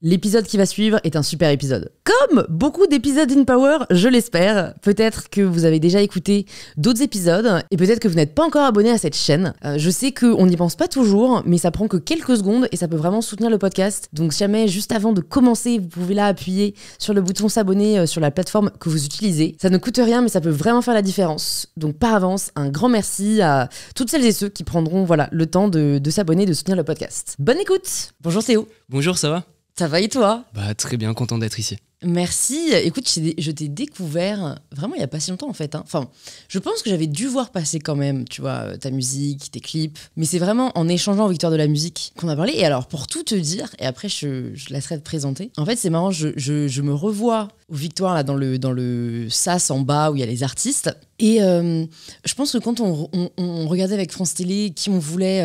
L'épisode qui va suivre est un super épisode. Comme beaucoup d'épisodes InPower, je l'espère, peut-être que vous avez déjà écouté d'autres épisodes et peut-être que vous n'êtes pas encore abonné à cette chaîne. Je sais qu'on n'y pense pas toujours, mais ça prend que quelques secondes et ça peut vraiment soutenir le podcast. Donc si jamais, juste avant de commencer, vous pouvez là appuyer sur le bouton s'abonner sur la plateforme que vous utilisez. Ça ne coûte rien, mais ça peut vraiment faire la différence. Donc par avance, un grand merci à toutes celles et ceux qui prendront le temps de s'abonner et de soutenir le podcast. Bonne écoute. Bonjour Théo. Bonjour, ça va ? Ça va et toi ? Bah très bien, content d'être ici. Merci. Écoute, je t'ai découvert vraiment il n'y a pas si longtemps en fait. Enfin, je pense que j'avais dû voir passer quand même, tu vois, ta musique, tes clips. Mais c'est vraiment en échangeant aux Victoires de la musique qu'on a parlé. Et alors, pour tout te dire, et après je laisserai te présenter. En fait, c'est marrant, je me revois aux Victoires là dans le sas en bas où il y a les artistes. Et je pense que quand on regardait avec France Télé qui on voulait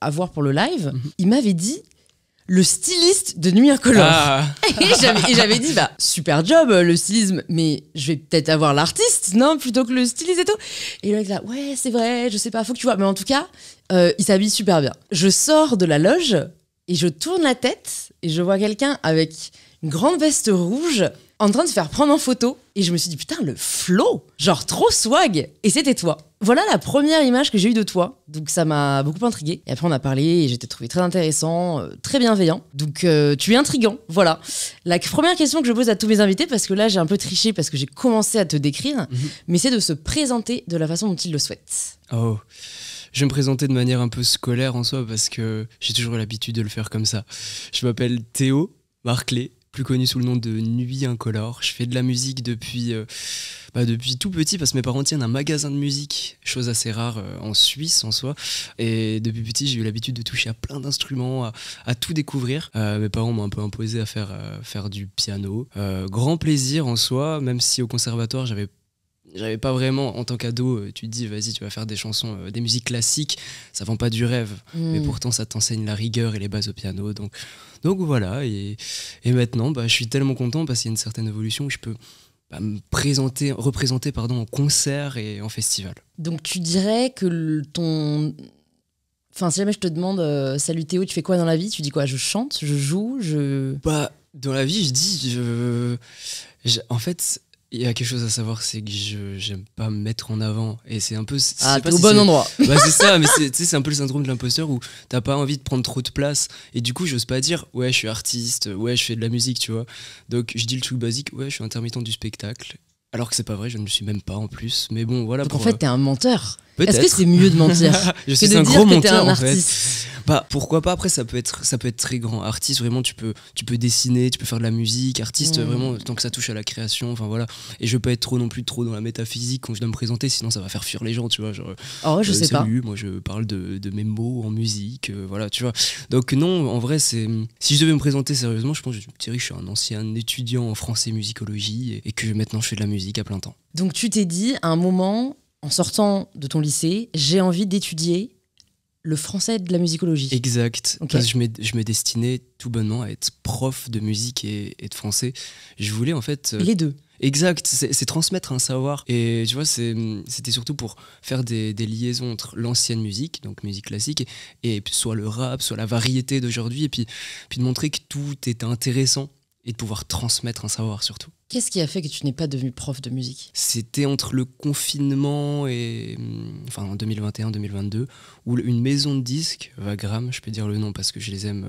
avoir pour le live, il m'avait dit le styliste de Nuit Incolore. Ah. Et j'avais dit, super job le stylisme, mais je vais peut-être avoir l'artiste, non, plutôt que le styliste et tout. Et le mec là, ouais, c'est vrai, je sais pas, faut que tu vois. Mais en tout cas, il s'habille super bien. Je sors de la loge et je tourne la tête et je vois quelqu'un avec une grande veste rouge en train de se faire prendre en photo. Et je me suis dit, putain, le flow, genre trop swag. Et c'était toi. Voilà la première image que j'ai eue de toi. Donc ça m'a beaucoup intriguée. Et après on a parlé et j'ai trouvé très intéressant, très bienveillant. Donc tu es intriguant, voilà. La première question que je pose à tous mes invités, parce que là j'ai un peu triché parce que j'ai commencé à te décrire, mais c'est de se présenter de la façon dont ils le souhaitent. Oh, je vais me présenter de manière un peu scolaire en soi parce que j'ai toujours eu l'habitude de le faire comme ça. Je m'appelle Théo Marclay, plus connu sous le nom de Nuit Incolore. Je fais de la musique depuis tout petit parce que mes parents tiennent un magasin de musique, chose assez rare en Suisse en soi. Et depuis petit, j'ai eu l'habitude de toucher à plein d'instruments, à tout découvrir. Mes parents m'ont un peu imposé à faire du piano. Grand plaisir en soi, même si au conservatoire, j'avais pas vraiment, en tant qu'ado, tu te dis vas-y tu vas faire des chansons, des musiques classiques, ça vend pas du rêve, mais pourtant ça t'enseigne la rigueur et les bases au piano, donc voilà, et maintenant je suis tellement content parce qu'il y a une certaine évolution où je peux me représenter en concert et en festival. Donc tu dirais que enfin si jamais je te demande salut Théo, tu fais quoi dans la vie, tu dis quoi? Je chante, je joue, dans la vie je dis en fait il y a quelque chose à savoir, c'est que j'aime pas me mettre en avant. Et c'est un peu... t'es au bon endroit. C'est ça, mais c'est un peu le syndrome de l'imposteur où t'as pas envie de prendre trop de place. Et du coup, j'ose pas dire, ouais, je suis artiste, ouais, je fais de la musique, tu vois. Donc, je dis le truc basique, ouais, je suis intermittent du spectacle. Alors que c'est pas vrai, je ne le suis même pas en plus. Mais bon, voilà. Donc en fait, t'es un menteur. Peut-être. Est-ce que c'est mieux de mentir Je suis un gros menteur en fait. Pourquoi pas, après ça peut être très grand. Artiste, vraiment tu peux dessiner, tu peux faire de la musique. Artiste, vraiment tant que ça touche à la création, enfin voilà. Et je veux pas être trop dans la métaphysique quand je dois me présenter, sinon ça va faire fuir les gens, tu vois. Genre, je sais salut, pas. moi je parle de mes mots en musique, voilà, tu vois. Donc non, en vrai, si je devais me présenter sérieusement, je pense que je dirais que je suis un ancien étudiant en français musicologie et que maintenant je fais de la musique à plein temps. Donc tu t'es dit à un moment, en sortant de ton lycée, j'ai envie d'étudier le français de la musicologie. Exact. Okay. Parce que je me destinais tout bonnement à être prof de musique et de français. Je voulais en fait... Les deux. Exact, c'est transmettre un savoir. Et tu vois, c'était surtout pour faire des liaisons entre l'ancienne musique, donc musique classique, et soit le rap, soit la variété d'aujourd'hui, et puis de montrer que tout était intéressant et de pouvoir transmettre un savoir surtout. Qu'est-ce qui a fait que tu n'es pas devenu prof de musique ? C'était entre le confinement et en 2021-2022 où une maison de disques, Vagram, je peux dire le nom parce que je les aime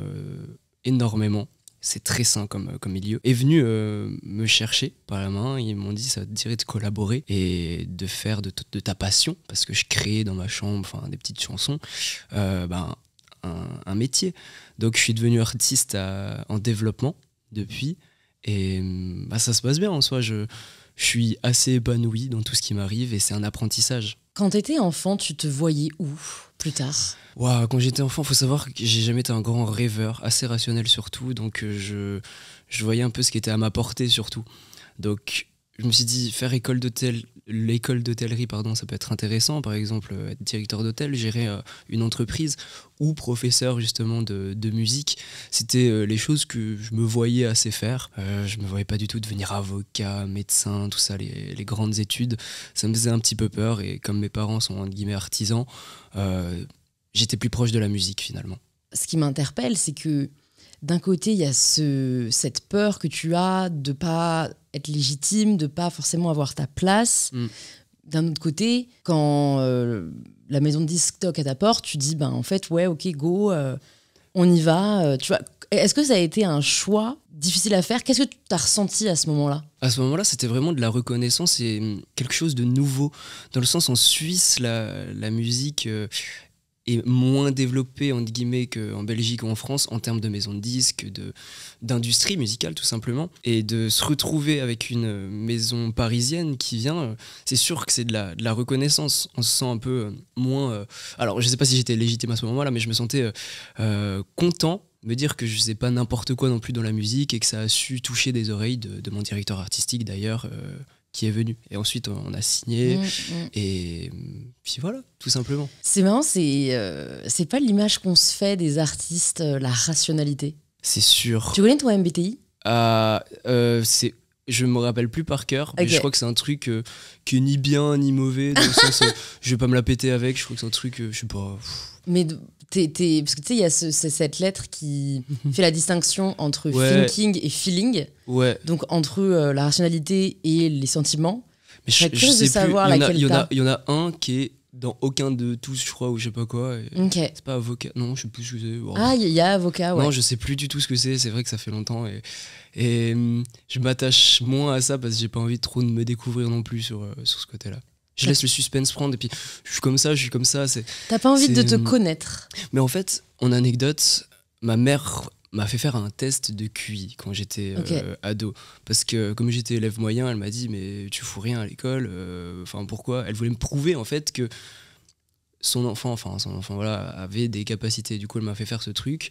énormément, c'est très sain comme milieu, est venu me chercher par la main. Ils m'ont dit ça te dirait de collaborer et de faire de ta passion, parce que je créais dans ma chambre des petites chansons, un métier. Donc je suis devenu artiste en développement depuis. Et ça se passe bien en soi, je suis assez épanoui dans tout ce qui m'arrive et c'est un apprentissage. Quand t'étais enfant, tu te voyais où plus tard ? Quand j'étais enfant, faut savoir que j'ai jamais été un grand rêveur, assez rationnel surtout, donc je voyais un peu ce qui était à ma portée surtout. Donc je me suis dit, faire l'école d'hôtellerie, ça peut être intéressant. Par exemple, être directeur d'hôtel, gérer une entreprise ou professeur justement de musique. C'était les choses que je me voyais assez faire. Je me voyais pas du tout devenir avocat, médecin, tout ça, les grandes études. Ça me faisait un petit peu peur et comme mes parents sont entre guillemets artisans, j'étais plus proche de la musique finalement. Ce qui m'interpelle, c'est que d'un côté, il y a cette peur que tu as de pas être légitime, de pas forcément avoir ta place. D'un autre côté, quand la maison de disques toque à ta porte, tu dis, en fait, ouais, ok, go, on y va. Tu vois, est-ce que ça a été un choix difficile à faire? Qu'est-ce que tu as ressenti à ce moment-là? À ce moment-là, c'était vraiment de la reconnaissance et quelque chose de nouveau. Dans le sens, en Suisse, la musique est moins développée, entre guillemets, qu'en Belgique ou en France, en termes de maisons de disques, d'industrie musicale, tout simplement. Et de se retrouver avec une maison parisienne qui vient, c'est sûr que c'est de la reconnaissance. On se sent un peu moins... alors, je sais pas si j'étais légitime à ce moment-là, mais je me sentais content me dire que je faisais pas n'importe quoi non plus dans la musique et que ça a su toucher des oreilles de mon directeur artistique d'ailleurs qui est venu. Et ensuite on a signé et puis voilà, tout simplement. C'est marrant, c'est pas l'image qu'on se fait des artistes, la rationalité. C'est sûr. Tu connais ton MBTI? Je me rappelle plus par cœur, mais je crois que c'est un truc qui est ni bien ni mauvais, dans le sens je vais pas me la péter avec, je crois que c'est un truc, je sais pas... Mais parce que tu sais, il y a cette lettre qui fait la distinction entre thinking et feeling. Ouais. Donc entre la rationalité et les sentiments. Mais je sais de savoir laquelle il y en a un qui est dans aucun de tous, je crois, ou je sais pas quoi. C'est pas avocat. Non, je sais plus ce que c'est. Oh. Ah, il y a avocat, ouais. Non, je sais plus du tout ce que c'est. C'est vrai que ça fait longtemps. Et je m'attache moins à ça parce que j'ai pas envie trop de me découvrir non plus sur ce côté-là. Je laisse le suspense prendre et puis je suis comme ça. T'as pas envie de te connaître. Mais en fait, en anecdote, ma mère m'a fait faire un test de QI quand j'étais ado. Parce que comme j'étais élève moyen, elle m'a dit mais tu fous rien à l'école. Pourquoi? Elle voulait me prouver en fait que son enfant voilà, avait des capacités. Du coup, elle m'a fait faire ce truc.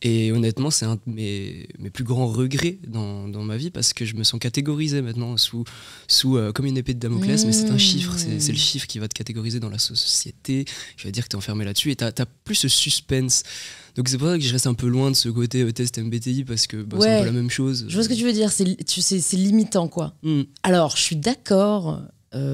Et honnêtement, c'est un de mes plus grands regrets dans ma vie parce que je me sens catégorisé maintenant sous comme une épée de Damoclès, mais c'est un chiffre, c'est le chiffre qui va te catégoriser dans la société, qui va dire que t'es enfermé là-dessus et t'as plus ce suspense. Donc c'est pour ça que je reste un peu loin de ce côté test MBTI parce que c'est un peu la même chose. Je vois ce que tu veux dire, c'est limitant quoi. Alors, je suis d'accord.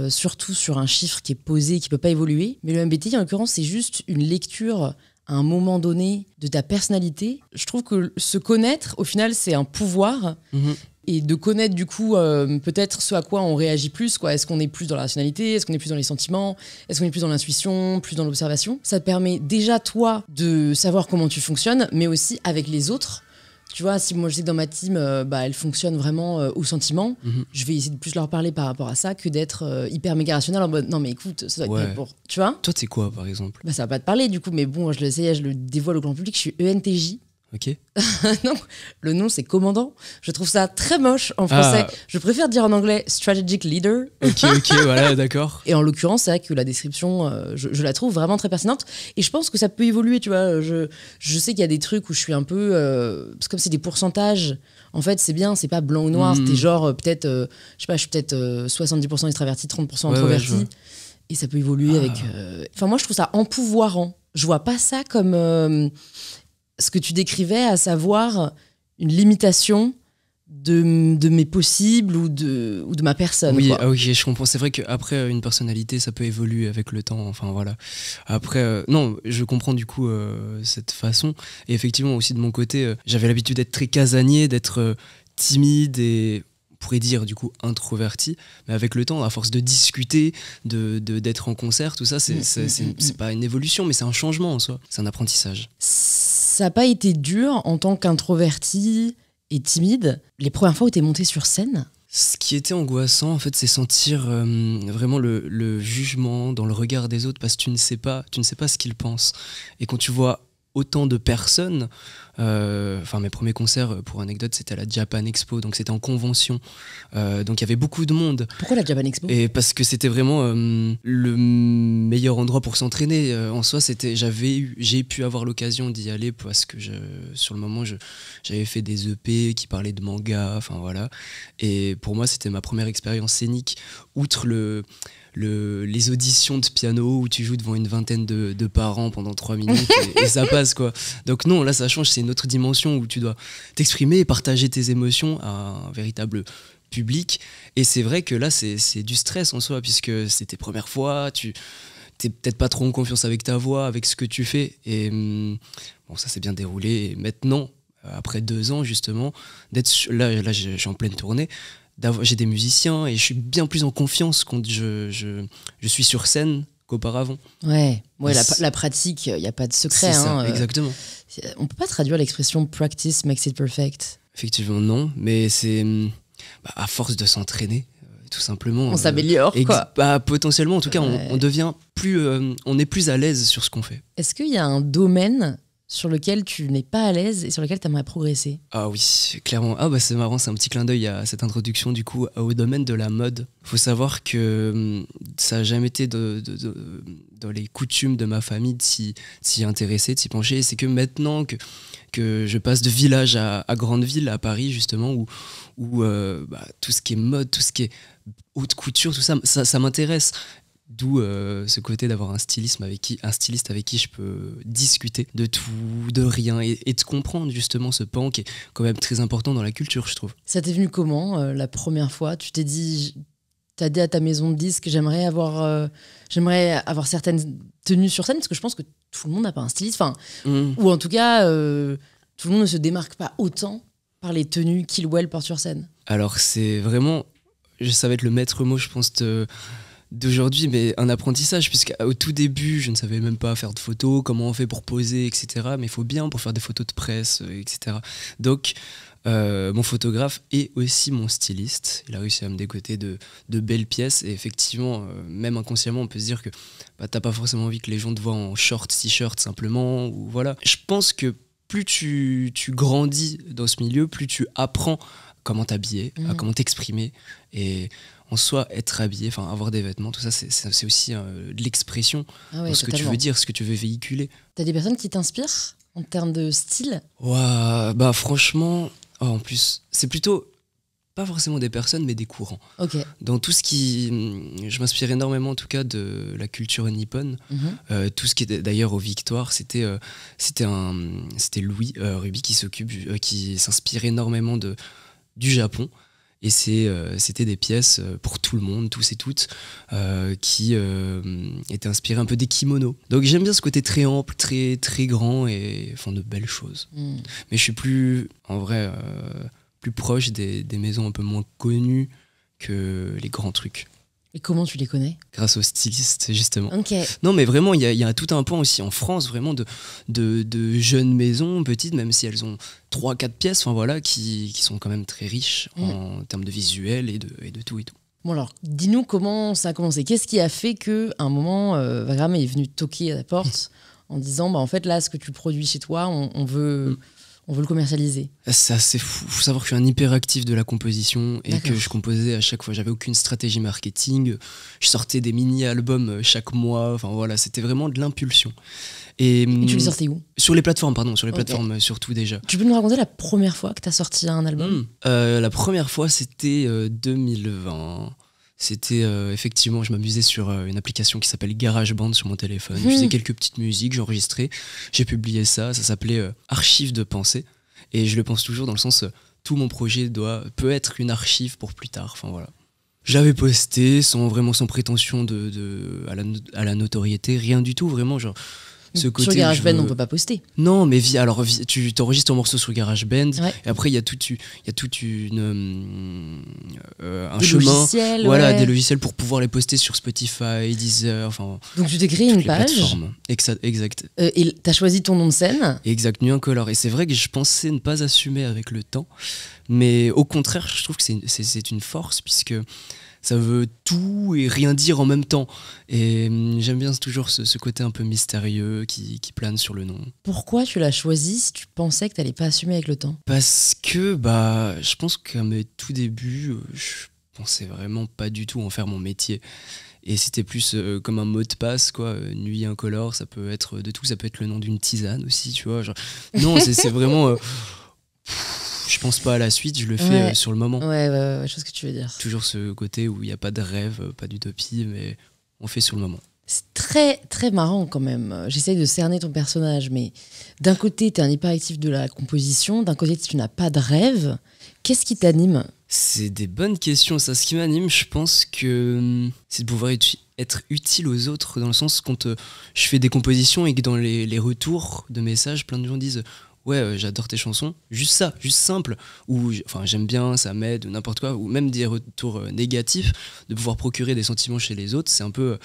Surtout sur un chiffre qui est posé, qui peut pas évoluer, mais le MBTI en l'occurrence c'est juste une lecture à un moment donné de ta personnalité. Je trouve que se connaître, au final, c'est un pouvoir. Et de connaître, du coup, peut-être ce à quoi on réagit plus. Quoi. Est-ce qu'on est plus dans la rationalité? Est-ce qu'on est plus dans les sentiments? Est-ce qu'on est plus dans l'intuition? Plus dans l'observation? Ça te permet déjà, toi, de savoir comment tu fonctionnes, mais aussi avec les autres. Tu vois, si moi je sais que dans ma team, elle fonctionne vraiment au sentiment, je vais essayer de plus leur parler par rapport à ça que d'être hyper méga rationnel en mode non mais écoute, ça doit être pour. Tu vois? Toi, t'es quoi par exemple? Ça va pas te parler du coup, mais bon, je le dévoile au grand public, je suis ENTJ. Ok. Non, le nom c'est commandant. Je trouve ça très moche en français. Je préfère dire en anglais strategic leader. Ok, voilà, d'accord. Et en l'occurrence, c'est vrai que la description, je la trouve vraiment très pertinente. Et je pense que ça peut évoluer, tu vois. Je sais qu'il y a des trucs où je suis un peu... parce que comme c'est des pourcentages, en fait, c'est bien, c'est pas blanc ou noir. C'était genre peut-être, je sais pas, je suis peut-être 70% extraverti, 30% introverti. Et ça peut évoluer avec... Enfin, moi, je trouve ça empouvoirant. Je vois pas ça comme... ce que tu décrivais, à savoir une limitation de mes possibles ou de ma personne. Oui, quoi. Ok, je comprends. C'est vrai qu'après, une personnalité, ça peut évoluer avec le temps. Enfin, voilà. Après, non, je comprends du coup cette façon. Et effectivement, aussi de mon côté, j'avais l'habitude d'être très casanier, d'être timide et... on pourrait dire du coup introverti, mais avec le temps, à force de discuter, d'être en concert, tout ça, c'est pas une évolution, mais c'est un changement en soi, c'est un apprentissage. Ça n'a pas été dur en tant qu'introverti et timide, les premières fois où tu es monté sur scène? Ce qui était angoissant, en fait, c'est sentir vraiment le jugement dans le regard des autres, parce que tu ne sais pas ce qu'ils pensent. Et quand tu vois autant de personnes, mes premiers concerts, pour anecdote, c'était à la Japan Expo, donc c'était en convention, donc il y avait beaucoup de monde. Pourquoi la Japan Expo? Et parce que c'était vraiment le meilleur endroit pour s'entraîner. En soi, j'ai pu avoir l'occasion d'y aller parce que sur le moment, j'avais fait des EP qui parlaient de manga, enfin voilà. Et pour moi, c'était ma première expérience scénique, outre les auditions de piano où tu joues devant une vingtaine de parents pendant 3 minutes et ça passe quoi. Donc non, là ça change, c'est une autre dimension où tu dois t'exprimer et partager tes émotions à un véritable public. Et c'est vrai que là c'est du stress en soi puisque c'est tes premières fois, tu t'es peut-être pas trop en confiance avec ta voix, avec ce que tu fais. Et bon, ça s'est bien déroulé. Et maintenant, après 2 ans justement, là j'ai en pleine tournée, j'ai des musiciens et je suis bien plus en confiance quand je suis sur scène qu'auparavant. Ouais, la pratique, il n'y a pas de secret. C'est ça, exactement. On peut pas traduire l'expression practice makes it perfect. Effectivement, non, mais c'est à force de s'entraîner, tout simplement. On s'améliore, quoi. Potentiellement, en tout cas, on devient plus, on est plus à l'aise sur ce qu'on fait. Est-ce qu'il y a un domaine sur lequel tu n'es pas à l'aise et sur lequel tu aimerais progresser? Ah oui, clairement. C'est marrant, c'est un petit clin d'œil à cette introduction du coup au domaine de la mode. Faut savoir que ça n'a jamais été dans les coutumes de ma famille de s'y intéresser, de s'y pencher. Et c'est que maintenant que je passe de village à grande ville, à Paris justement, où tout ce qui est mode, tout ce qui est haute couture, tout ça m'intéresse. D'où ce côté d'avoir un styliste avec qui je peux discuter de tout, de rien et de comprendre justement ce pan qui est quand même très important dans la culture, je trouve. Ça t'est venu comment la première fois? Tu t'es dit, t'as dit à ta maison de disques, j'aimerais avoir certaines tenues sur scène, parce que je pense que tout le monde n'a pas un styliste, ou en tout cas tout le monde ne se démarque pas autant par les tenues qu'il ou elle porte sur scène. Alors c'est vraiment, ça va être le maître mot, je pense, d'aujourd'hui, mais un apprentissage, puisqu'au tout début je ne savais même pas faire de photos, comment on fait pour poser, etc. Mais il faut bien pour faire des photos de presse, etc. Donc mon photographe est aussi mon styliste. Il a réussi à me dégoter de belles pièces, et effectivement même inconsciemment on peut se dire que t'as pas forcément envie que les gens te voient en short, t-shirt simplement, ou voilà. Je pense que plus tu grandis dans ce milieu, plus tu apprends comment t'habiller, à comment t'exprimer, et en soi, être habillé, avoir des vêtements, tout ça, c'est aussi de l'expression dans ce que tu veux dire, ce que tu veux véhiculer. T'as des personnes qui t'inspirent en termes de style? Franchement, en plus, c'est plutôt pas forcément des personnes, mais des courants. Okay. Dans tout ce qui... Je m'inspire énormément en tout cas de la culture nippone. Tout ce qui est d'ailleurs aux Victoires, c'était Louis Ruby qui s'inspire énormément du Japon. Et c'était des pièces pour tout le monde, tous et toutes, qui étaient inspirées un peu des kimonos. Donc j'aime bien ce côté très ample, très, très grand, et font de belles choses. Mais je suis plus proche des maisons un peu moins connues que les grands trucs. Et comment tu les connais? Grâce aux stylistes, justement. Okay. Non, mais vraiment, il y a tout un pan aussi en France, vraiment, de jeunes maisons, petites, même si elles ont 3-4 pièces, qui sont quand même très riches en termes de visuel et de tout et tout. Bon alors, dis-nous comment ça a commencé. Qu'est-ce qui a fait qu'à un moment, Wagram est venu toquer à la porte en disant, en fait, là, ce que tu produis chez toi, on veut le commercialiser? C'est assez fou. Il faut savoir que je suis un hyperactif de la composition et que je composais à chaque fois. J'avais aucune stratégie marketing. Je sortais des mini-albums chaque mois. C'était vraiment de l'impulsion. Et tu les sortais où? Sur les plateformes, plateformes surtout déjà. Tu peux nous raconter la première fois que tu as sorti un album? La première fois, c'était 2020. C'était effectivement, je m'amusais sur une application qui s'appelle GarageBand sur mon téléphone. Je faisais quelques petites musiques, j'enregistrais, j'ai publié ça s'appelait Archives de pensée. Et je le pense toujours dans le sens, tout mon projet peut être une archive pour plus tard. Je l'avais posté sans prétention à la notoriété, rien du tout, vraiment. Genre, sur GarageBand, on peut pas poster. Non, mais tu t'enregistres ton morceau sur GarageBand, et après il y a un chemin, des logiciels pour pouvoir les poster sur Spotify, Deezer, donc tu t'es créé une page. Exact. Et t'as choisi ton nom de scène. Exact, Nu Incolore. Et c'est vrai que je pensais ne pas assumer avec le temps, mais au contraire, je trouve que c'est une force, puisque ça veut tout et rien dire en même temps. Et j'aime bien toujours ce côté un peu mystérieux qui plane sur le nom. Pourquoi tu l'as choisi si tu pensais que t'allais pas assumer avec le temps? Parce que je pense qu'à mes tout débuts, je pensais vraiment pas du tout en faire mon métier. Et c'était plus comme un mot de passe, quoi. Nu Incolore, ça peut être de tout. Ça peut être le nom d'une tisane aussi, tu vois. Non, c'est vraiment... je pense pas à la suite, je le fais sur le moment. Ouais, je sais ce que tu veux dire. Toujours ce côté où il n'y a pas de rêve, pas d'utopie, mais on fait sur le moment. C'est très, très marrant quand même. J'essaye de cerner ton personnage, mais d'un côté, tu es un hyperactif de la composition, d'un côté, tu n'as pas de rêve. Qu'est-ce qui t'anime? C'est des bonnes questions, ça. Ce qui m'anime, je pense que c'est de pouvoir être utile aux autres, dans le sens quand je fais des compositions et que dans les retours de messages, plein de gens disent... j'adore tes chansons, juste ça, juste simple, ou enfin j'aime bien, ça m'aide, ou n'importe quoi, ou même des retours négatifs, de pouvoir procurer des sentiments chez les autres, c'est un peu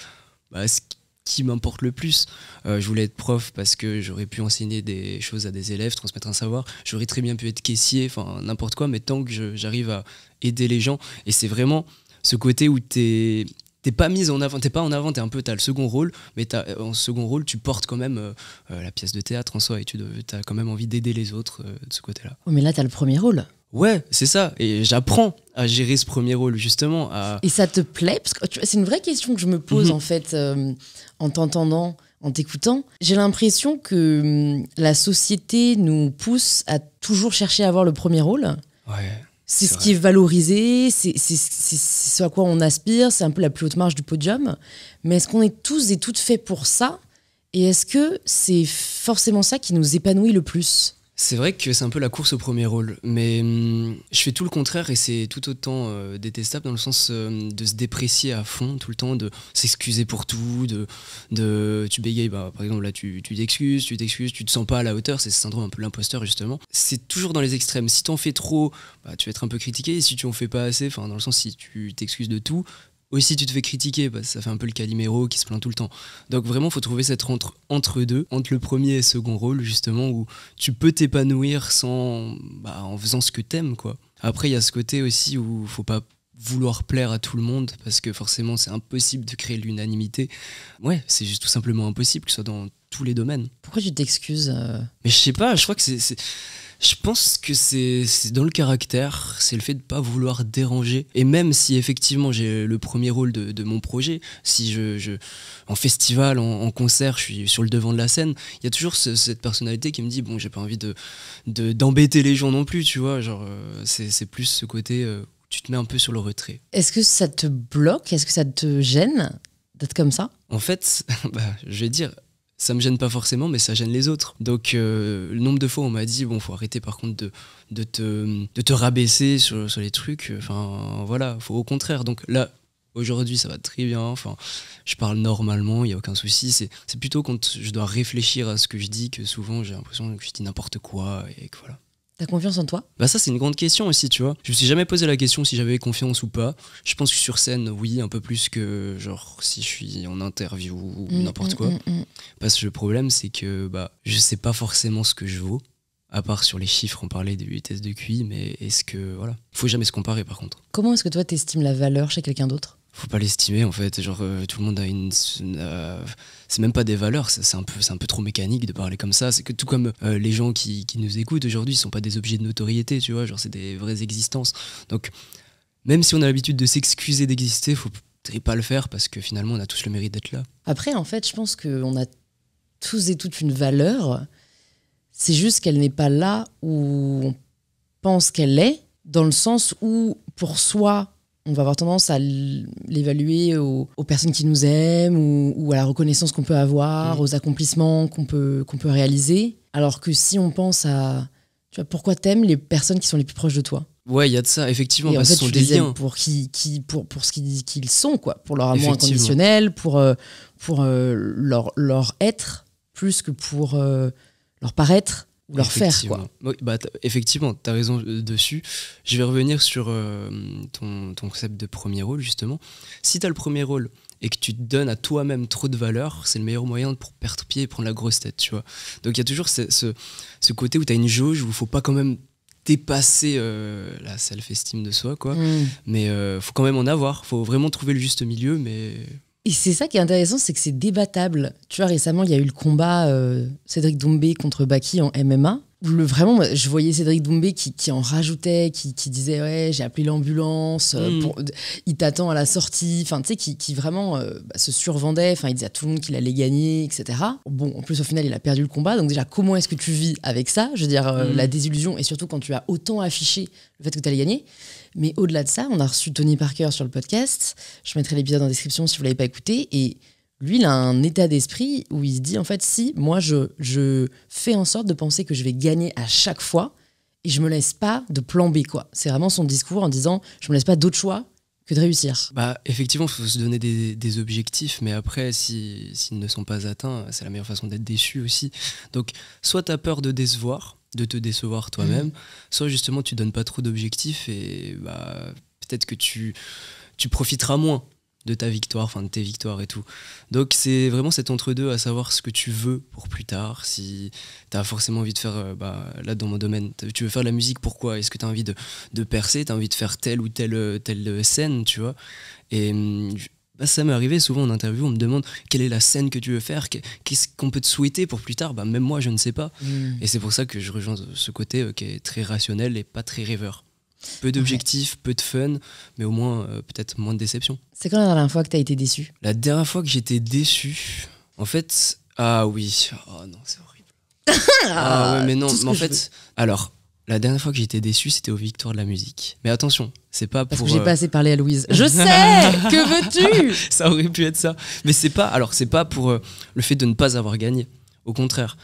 ce qui m'importe le plus. Je voulais être prof parce que j'aurais pu enseigner des choses à des élèves, transmettre un savoir, j'aurais très bien pu être caissier, enfin n'importe quoi, mais tant que j'arrive à aider les gens, et c'est vraiment ce côté où t'es pas mise en avant, t'es pas en avant, t'as le second rôle, mais en second rôle, tu portes quand même la pièce de théâtre en soi, et t'as quand même envie d'aider les autres de ce côté-là. Oh, mais là, t'as le premier rôle. Ouais, c'est ça, et j'apprends à gérer ce premier rôle, justement. Et ça te plaît? Parce que c'est une vraie question que je me pose, en fait, en t'entendant, en t'écoutant. J'ai l'impression que la société nous pousse à toujours chercher à avoir le premier rôle. Ouais. C'est ce qui est valorisé, c'est ce à quoi on aspire, c'est un peu la plus haute marge du podium. Mais est-ce qu'on est tous et toutes faits pour ça? Et est-ce que c'est forcément ça qui nous épanouit le plus? C'est vrai que c'est un peu la course au premier rôle, mais je fais tout le contraire et c'est tout autant détestable dans le sens de se déprécier à fond tout le temps, de s'excuser pour tout, tu bégayes, par exemple là tu t'excuses, tu te sens pas à la hauteur, c'est ce syndrome un peu l'imposteur justement. C'est toujours dans les extrêmes, si t'en fais trop, tu vas être un peu critiqué, et si tu en fais pas assez, enfin dans le sens si tu t'excuses de tout, aussi tu te fais critiquer, ça fait un peu le Calimero qui se plaint tout le temps. Donc vraiment faut trouver cette entre deux, entre le premier et second rôle justement, où tu peux t'épanouir en faisant ce que t'aimes quoi. Après il y a ce côté aussi où faut pas vouloir plaire à tout le monde, parce que forcément c'est impossible de créer l'unanimité. Ouais, c'est juste tout simplement impossible, que ce soit dans tous les domaines. Pourquoi tu t'excuses Mais je sais pas, je crois que je pense que c'est dans le caractère, c'est le fait de pas vouloir déranger. Et même si effectivement j'ai le premier rôle de mon projet, si en festival, en concert, je suis sur le devant de la scène, il y a toujours cette personnalité qui me dit bon, j'ai pas envie d'embêter les gens non plus, tu vois, genre c'est plus ce côté tu te mets un peu sur le retrait. Est-ce que ça te bloque? Est-ce que ça te gêne d'être comme ça? En fait, je vais dire, ça me gêne pas forcément, mais ça gêne les autres. Donc, le nombre de fois où on m'a dit, bon, faut arrêter par contre de te rabaisser sur les trucs. Enfin, voilà, faut au contraire. Donc là, aujourd'hui, ça va très bien. Enfin, je parle normalement, il n'y a aucun souci. C'est plutôt quand je dois réfléchir à ce que je dis que souvent j'ai l'impression que je dis n'importe quoi et que voilà. T'as confiance en toi? Ça c'est une grande question aussi, tu vois. Je me suis jamais posé la question si j'avais confiance ou pas. Je pense que sur scène, oui, un peu plus que genre si je suis en interview ou n'importe quoi. Parce que le problème c'est que je sais pas forcément ce que je vaux. À part sur les chiffres, on parlait des tests de QI, mais est-ce que voilà, faut jamais se comparer par contre. Comment est-ce que toi t'estimes la valeur chez quelqu'un d'autre? Faut pas l'estimer en fait, genre tout le monde a c'est même pas des valeurs, c'est un peu trop mécanique de parler comme ça. C'est que tout comme les gens qui nous écoutent aujourd'hui, ils sont pas des objets de notoriété, tu vois, genre c'est des vraies existences. Donc même si on a l'habitude de s'excuser d'exister, faut peut-être pas le faire, parce que finalement on a tous le mérite d'être là. Après en fait je pense qu'on a tous et toutes une valeur, c'est juste qu'elle n'est pas là où on pense qu'elle est, dans le sens où pour soi on va avoir tendance à l'évaluer aux personnes qui nous aiment, ou à la reconnaissance qu'on peut avoir, aux accomplissements qu'on peut réaliser. Alors que si on pense à... Tu vois, pourquoi t'aimes les personnes qui sont les plus proches de toi? Ouais, il y a de ça, effectivement. Et en fait, ce sont tu des les aimes liens. pour ce qu'ils sont, quoi. Pour leur amour inconditionnel, pour leur être, plus que pour leur paraître. Ou leur faire, quoi. Oui, effectivement, t'as raison dessus. Je vais revenir sur ton concept de premier rôle, justement. Si t'as le premier rôle et que tu te donnes à toi-même trop de valeur, c'est le meilleur moyen pour perdre pied et prendre la grosse tête, tu vois. Donc il y a toujours ce côté où t'as une jauge où il faut pas quand même dépasser la self-estime de soi, quoi. Mais faut quand même en avoir. Faut vraiment trouver le juste milieu, mais... Et c'est ça qui est intéressant, c'est que c'est débattable. Tu vois, récemment, il y a eu le combat Cédric Doumbé contre Baki en MMA. Vraiment, je voyais Cédric Doumbé qui en rajoutait, qui disait « Ouais, j'ai appelé l'ambulance, il t'attend à la sortie », enfin, tu sais, qui vraiment se survendait, enfin, il disait à tout le monde qu'il allait gagner, etc. Bon, en plus, au final, il a perdu le combat, donc déjà, comment est-ce que tu vis avec ça? Je veux dire, la désillusion, et surtout quand tu as autant affiché le fait que tu allais gagner. Mais au-delà de ça, on a reçu Tony Parker sur le podcast. Je mettrai l'épisode en description si vous ne l'avez pas écouté. Et lui, il a un état d'esprit où il se dit, en fait, si, moi, je fais en sorte de penser que je vais gagner à chaque fois et je ne me laisse pas de plan B, quoi. C'est vraiment son discours en disant, je ne me laisse pas d'autre choix que de réussir. Effectivement, il faut se donner des objectifs, mais après, s'ils ne sont pas atteints, c'est la meilleure façon d'être déçu aussi. Donc, soit tu as peur de décevoir, de te décevoir toi-même, soit justement tu donnes pas trop d'objectifs et peut-être que tu profiteras moins de ta victoire, enfin de tes victoires et tout. Donc c'est vraiment cet entre-deux à savoir ce que tu veux pour plus tard, si tu as forcément envie de faire, là dans mon domaine, tu veux faire de la musique, pourquoi? Est-ce que tu as envie de percer, tu as envie de faire telle ou telle scène, tu vois? Et ça m'est arrivé souvent en interview, on me demande quelle est la scène que tu veux faire, qu'est-ce qu'on peut te souhaiter pour plus tard, même moi je ne sais pas. Et c'est pour ça que je rejoins ce côté qui est très rationnel et pas très rêveur. Peu d'objectifs, peu de fun, mais au moins peut-être moins de déception. C'est quand la dernière fois que t'as été déçu? La dernière fois que j'étais déçu, en fait, ah oui, oh non, c'est horrible. Ouais, mais non, mais en fait, alors, la dernière fois que j'ai été déçu, c'était aux Victoires de la musique. Mais attention, c'est pas pour... Parce que j'ai pas assez parlé à Louise. Je sais. Que veux-tu? Ça aurait pu être ça. Mais c'est pas pour le fait de ne pas avoir gagné. Au contraire.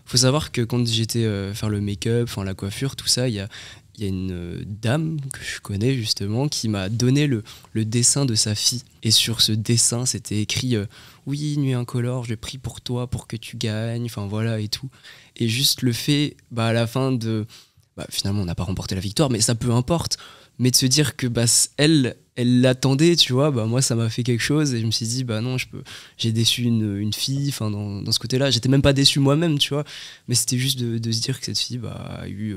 Faut savoir que quand j'étais faire le make-up, la coiffure, tout ça, il y a une dame que je connais justement qui m'a donné le dessin de sa fille. Et sur ce dessin, c'était écrit oui, Nuit Incolore, je prie pour toi pour que tu gagnes, enfin voilà et tout. Et juste le fait, à la fin de... finalement, on n'a pas remporté la victoire, mais ça peu importe. Mais de se dire que elle l'attendait, tu vois, moi ça m'a fait quelque chose et je me suis dit, non, j'ai déçu une fille, dans ce côté-là. J'étais même pas déçu moi-même, tu vois, mais c'était juste de se dire que cette fille a eu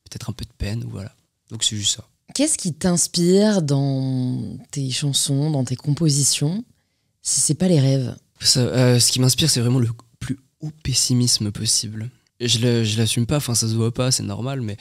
peut-être un peu de peine, voilà. Donc c'est juste ça. Qu'est-ce qui t'inspire dans tes chansons, dans tes compositions, si c'est pas les rêves? Ce qui m'inspire, c'est vraiment le plus haut pessimisme possible. Je l'assume pas, ça se voit pas, c'est normal, mais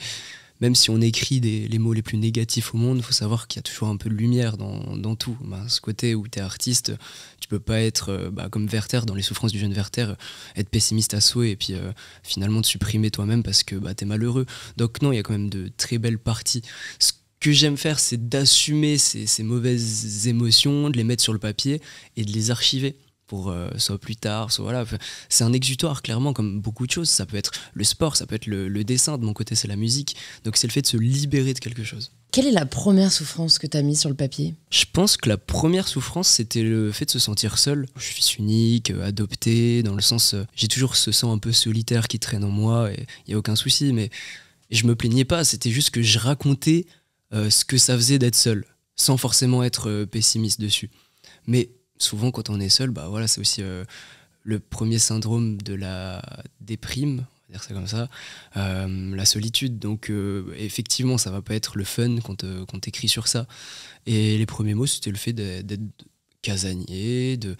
même si on écrit les mots les plus négatifs au monde, il faut savoir qu'il y a toujours un peu de lumière dans tout. Ce côté où tu es artiste, tu peux pas être comme Werther, dans Les Souffrances du jeune Werther, être pessimiste à souhait et puis finalement te supprimer toi-même parce que tu es malheureux. Donc non, il y a quand même de très belles parties. Ce que j'aime faire, c'est d'assumer ces mauvaises émotions, de les mettre sur le papier et de les archiver. Pour soit plus tard, soit voilà. C'est un exutoire, clairement, comme beaucoup de choses. Ça peut être le sport, ça peut être le dessin. De mon côté, c'est la musique. Donc c'est le fait de se libérer de quelque chose. Quelle est la première souffrance que tu as mise sur le papier? Je pense que la première souffrance, c'était le fait de se sentir seul. Je suis fils unique, adopté, dans le sens... j'ai toujours ce sang un peu solitaire qui traîne en moi, et il n'y a aucun souci, mais je me plaignais pas. C'était juste que je racontais ce que ça faisait d'être seul, sans forcément être pessimiste dessus. Mais souvent, quand on est seul, voilà, c'est aussi le premier syndrome de la déprime, on va dire ça comme ça, la solitude. Donc, effectivement, ça va pas être le fun quand t'écris sur ça. Et les premiers mots, c'était le fait d'être casanier, de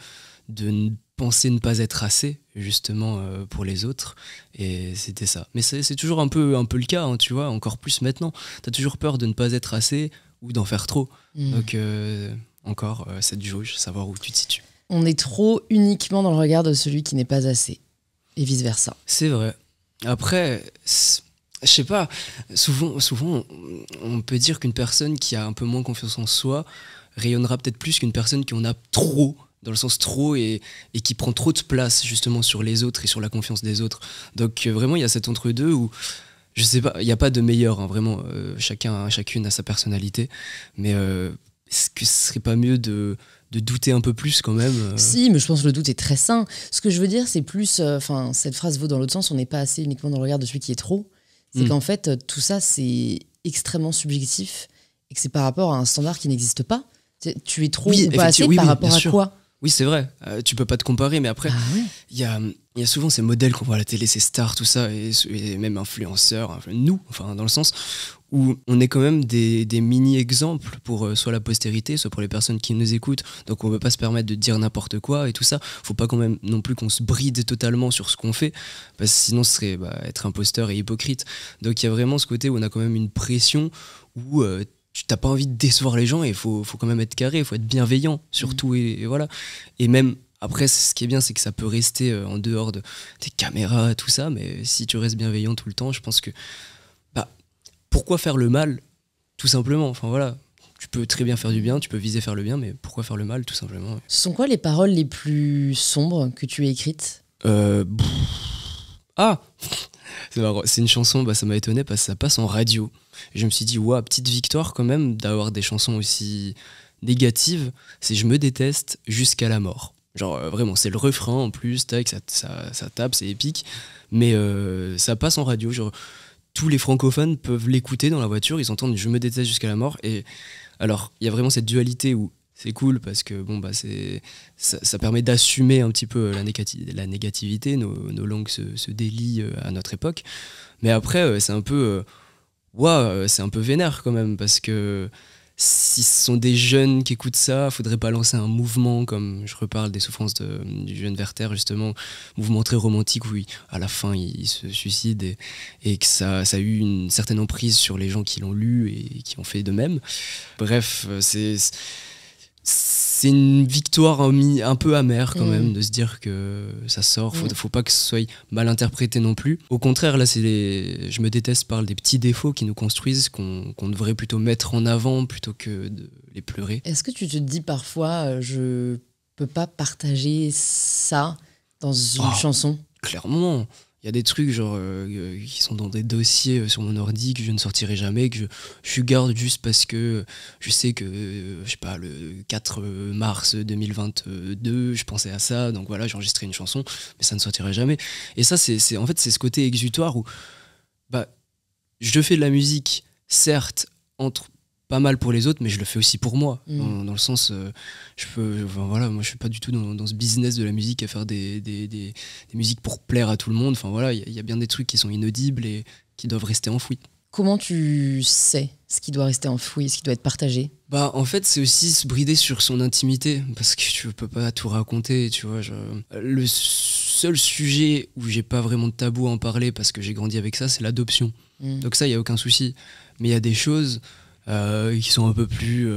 penser ne pas être assez, justement, pour les autres. Et c'était ça. Mais c'est toujours un peu le cas, hein, tu vois, encore plus maintenant. T'as toujours peur de ne pas être assez ou d'en faire trop. Donc... encore cette jauge, savoir où tu te situes. On est trop uniquement dans le regard de celui qui n'est pas assez, et vice-versa. C'est vrai. Après, je sais pas, souvent on peut dire qu'une personne qui a un peu moins confiance en soi rayonnera peut-être plus qu'une personne qui en a trop, dans le sens trop, et qui prend trop de place justement sur les autres et sur la confiance des autres. Donc vraiment, il y a cet entre-deux où, je sais pas, il n'y a pas de meilleur, hein, vraiment, chacune a sa personnalité, mais... est-ce que ce serait pas mieux de douter un peu plus quand même Si, mais je pense que le doute est très sain. Ce que je veux dire, c'est plus... cette phrase vaut dans l'autre sens, on n'est pas assez uniquement dans le regard de celui qui est trop. C'est qu'en fait, tout ça, c'est extrêmement subjectif et que c'est par rapport à un standard qui n'existe pas. Tu es trop ou pas assez par rapport à quoi? Oui, c'est vrai. Tu peux pas te comparer, mais après, il y a souvent ces modèles qu'on voit à la télé, ces stars, tout ça, et même influenceurs, nous, dans le sens où on est quand même des mini-exemples pour soit la postérité, soit pour les personnes qui nous écoutent. Donc on ne peut pas se permettre de dire n'importe quoi et tout ça. Faut pas quand même non plus qu'on se bride totalement sur ce qu'on fait, parce que sinon ce serait être imposteur et hypocrite. Donc il y a vraiment ce côté où on a quand même une pression où... tu n'as pas envie de décevoir les gens et il faut quand même être carré, il faut être bienveillant surtout, et voilà. Et même après, ce qui est bien, c'est que ça peut rester en dehors des caméras, tout ça, mais si tu restes bienveillant tout le temps, je pense que pourquoi faire le mal, tout simplement. Voilà, tu peux très bien faire du bien, tu peux viser faire le bien, mais pourquoi faire le mal, tout simplement. Ce sont quoi les paroles les plus sombres que tu as écrites? C'est une chanson, ça m'a étonné parce que ça passe en radio. Et je me suis dit, petite victoire quand même d'avoir des chansons aussi négatives. C'est Je me déteste jusqu'à la mort. Genre vraiment, c'est le refrain en plus, tac, ça tape, c'est épique. Mais ça passe en radio. Genre, tous les francophones peuvent l'écouter dans la voiture, ils entendent Je me déteste jusqu'à la mort. Et alors, il y a vraiment cette dualité où c'est cool parce que ça permet d'assumer un petit peu la négativité, nos langues se délient à notre époque. Mais après, c'est un peu c'est un peu vénère quand même, parce que si ce sont des jeunes qui écoutent ça, faudrait pas lancer un mouvement comme, je reparle des souffrances du jeune Werther justement, mouvement très romantique où à la fin il se suicide, et que ça a eu une certaine emprise sur les gens qui l'ont lu et qui ont fait de même. Bref, c'est une victoire un peu amère quand même, de se dire que ça sort. Faut pas que ce soit mal interprété non plus. Au contraire, là, Je me déteste parle des petits défauts qui nous construisent, qu'on devrait plutôt mettre en avant plutôt que de les pleurer. Est-ce que tu te dis parfois, je peux pas partager ça dans une chanson ? Clairement. Il y a des trucs genre qui sont dans des dossiers sur mon ordi que je ne sortirai jamais, que je garde juste parce que je sais que, je sais pas, le 4 mars 2022, je pensais à ça, donc voilà, j'ai enregistré une chanson, mais ça ne sortirait jamais. Et ça, c'est ce côté exutoire où je fais de la musique, certes, pas mal pour les autres, mais je le fais aussi pour moi, dans le sens moi je suis pas du tout dans ce business de la musique à faire des musiques pour plaire à tout le monde. Enfin voilà, il y a bien des trucs qui sont inaudibles et qui doivent rester enfouis. Comment tu sais ce qui doit rester enfoui, ce qui doit être partagé ? En fait, c'est aussi se brider sur son intimité, parce que tu peux pas tout raconter, tu vois. Le seul sujet où j'ai pas vraiment de tabou à en parler, parce que j'ai grandi avec ça, c'est l'adoption. Donc ça, il y a aucun souci. Mais il y a des choses qui sont un peu plus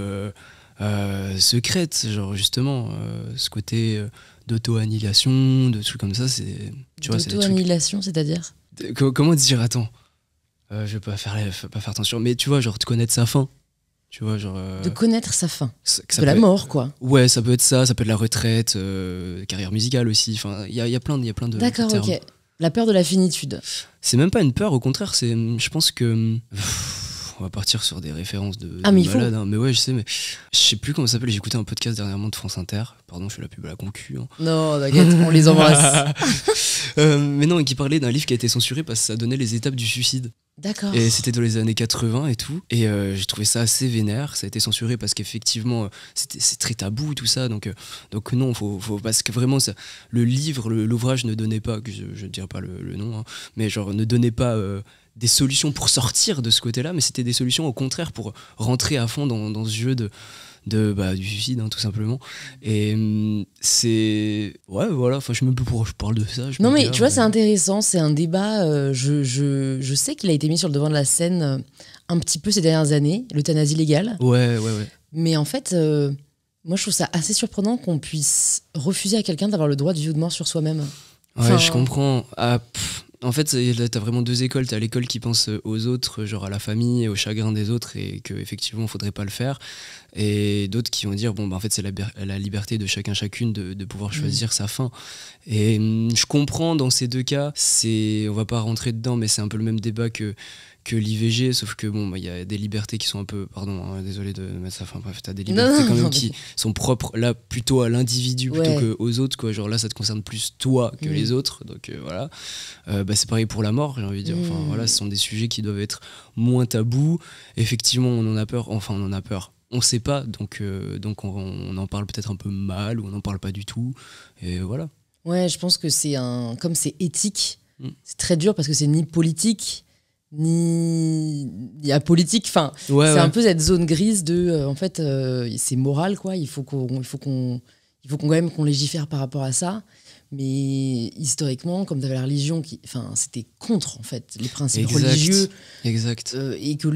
secrètes, genre justement ce côté d'auto-annihilation, de trucs comme ça, d'auto-annihilation, c'est-à-dire comment dire, attends, je vais pas faire attention, mais tu vois, genre te connaître sa fin, tu vois, genre de connaître sa fin, de la mort, quoi. Ouais, ça peut être ça peut être la retraite, carrière musicale aussi, enfin il y a plein de d'accord, termes. Ok. La peur de la finitude. C'est même pas une peur, au contraire, je pense que on va partir sur des références de mais malade, hein. Mais ouais, je sais plus comment ça s'appelle. J'ai écouté un podcast dernièrement de France Inter. Pardon, je fais la pub à la concu. Hein. Non, t'inquiète, on les embrasse. Mais non, qui parlait d'un livre qui a été censuré parce que ça donnait les étapes du suicide. D'accord. Et c'était dans les années 80 et tout. Et j'ai trouvé ça assez vénère. Ça a été censuré parce qu'effectivement, c'est très tabou tout ça. Donc non, faut parce que vraiment, l'ouvrage ne donnait pas, que je ne dirais pas le nom, hein, mais genre ne donnait pas des solutions pour sortir de ce côté-là, mais c'était des solutions au contraire pour rentrer à fond dans ce jeu du suicide, hein, tout simplement. Et c'est... Ouais, voilà, enfin, je sais même plus pourquoi je parle de ça. Non, mais tu vois, c'est intéressant, c'est un débat. Je sais qu'il a été mis sur le devant de la scène un petit peu ces dernières années, l'euthanasie légale. Ouais. Mais en fait, moi, je trouve ça assez surprenant qu'on puisse refuser à quelqu'un d'avoir le droit de vie ou de mort sur soi-même. Ouais, je comprends. En fait, t'as vraiment deux écoles. T'as l'école qui pense aux autres, genre à la famille, au chagrin des autres, et qu'effectivement, faudrait pas le faire. Et d'autres qui vont dire, en fait, c'est la liberté de chacune de pouvoir choisir sa fin. Et je comprends dans ces deux cas. On va pas rentrer dedans, mais c'est un peu le même débat que l'IVG, sauf que y a des libertés qui sont un peu, pardon, hein, désolé de mettre ça, enfin bref, t'as des libertés qui sont propres là plutôt à l'individu plutôt qu'aux autres, quoi. Genre là ça te concerne plus toi que les autres, donc voilà. C'est pareil pour la mort, j'ai envie de dire. Enfin voilà, ce sont des sujets qui doivent être moins tabous. Effectivement, on en a peur, on sait pas, donc on en parle peut-être un peu mal, ou on n'en parle pas du tout, et voilà. Ouais, je pense que comme c'est éthique, c'est très dur parce que c'est ni politique ni apolitique, enfin c'est un peu cette zone grise de en fait c'est moral, quoi. Il faut quand même qu'on légifère par rapport à ça, mais historiquement, comme tu avais la religion c'était contre en fait les principes religieux. Exact. Et que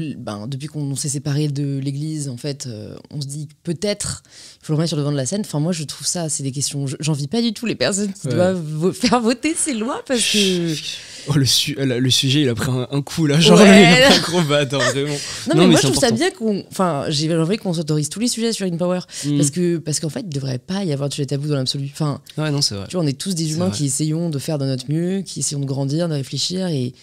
depuis qu'on s'est séparé de l'église, en fait on se dit que peut-être il faut le remettre sur le devant de la scène. Enfin moi je trouve ça, c'est des questions, j'envie pas du tout les personnes qui doivent faire voter ces lois, parce que le sujet il a pris un coup là, genre il a pris un gros bâton, vraiment. Non, mais moi je trouve ça bien j'ai envie qu'on s'autorise tous les sujets sur InPower, parce qu'en fait il devrait pas y avoir de sujet tabou dans l'absolu. Enfin, ouais, non, c'est vrai. Tu vois, on est tous des humains qui essayons de faire de notre mieux, qui essayons de grandir, de réfléchir, et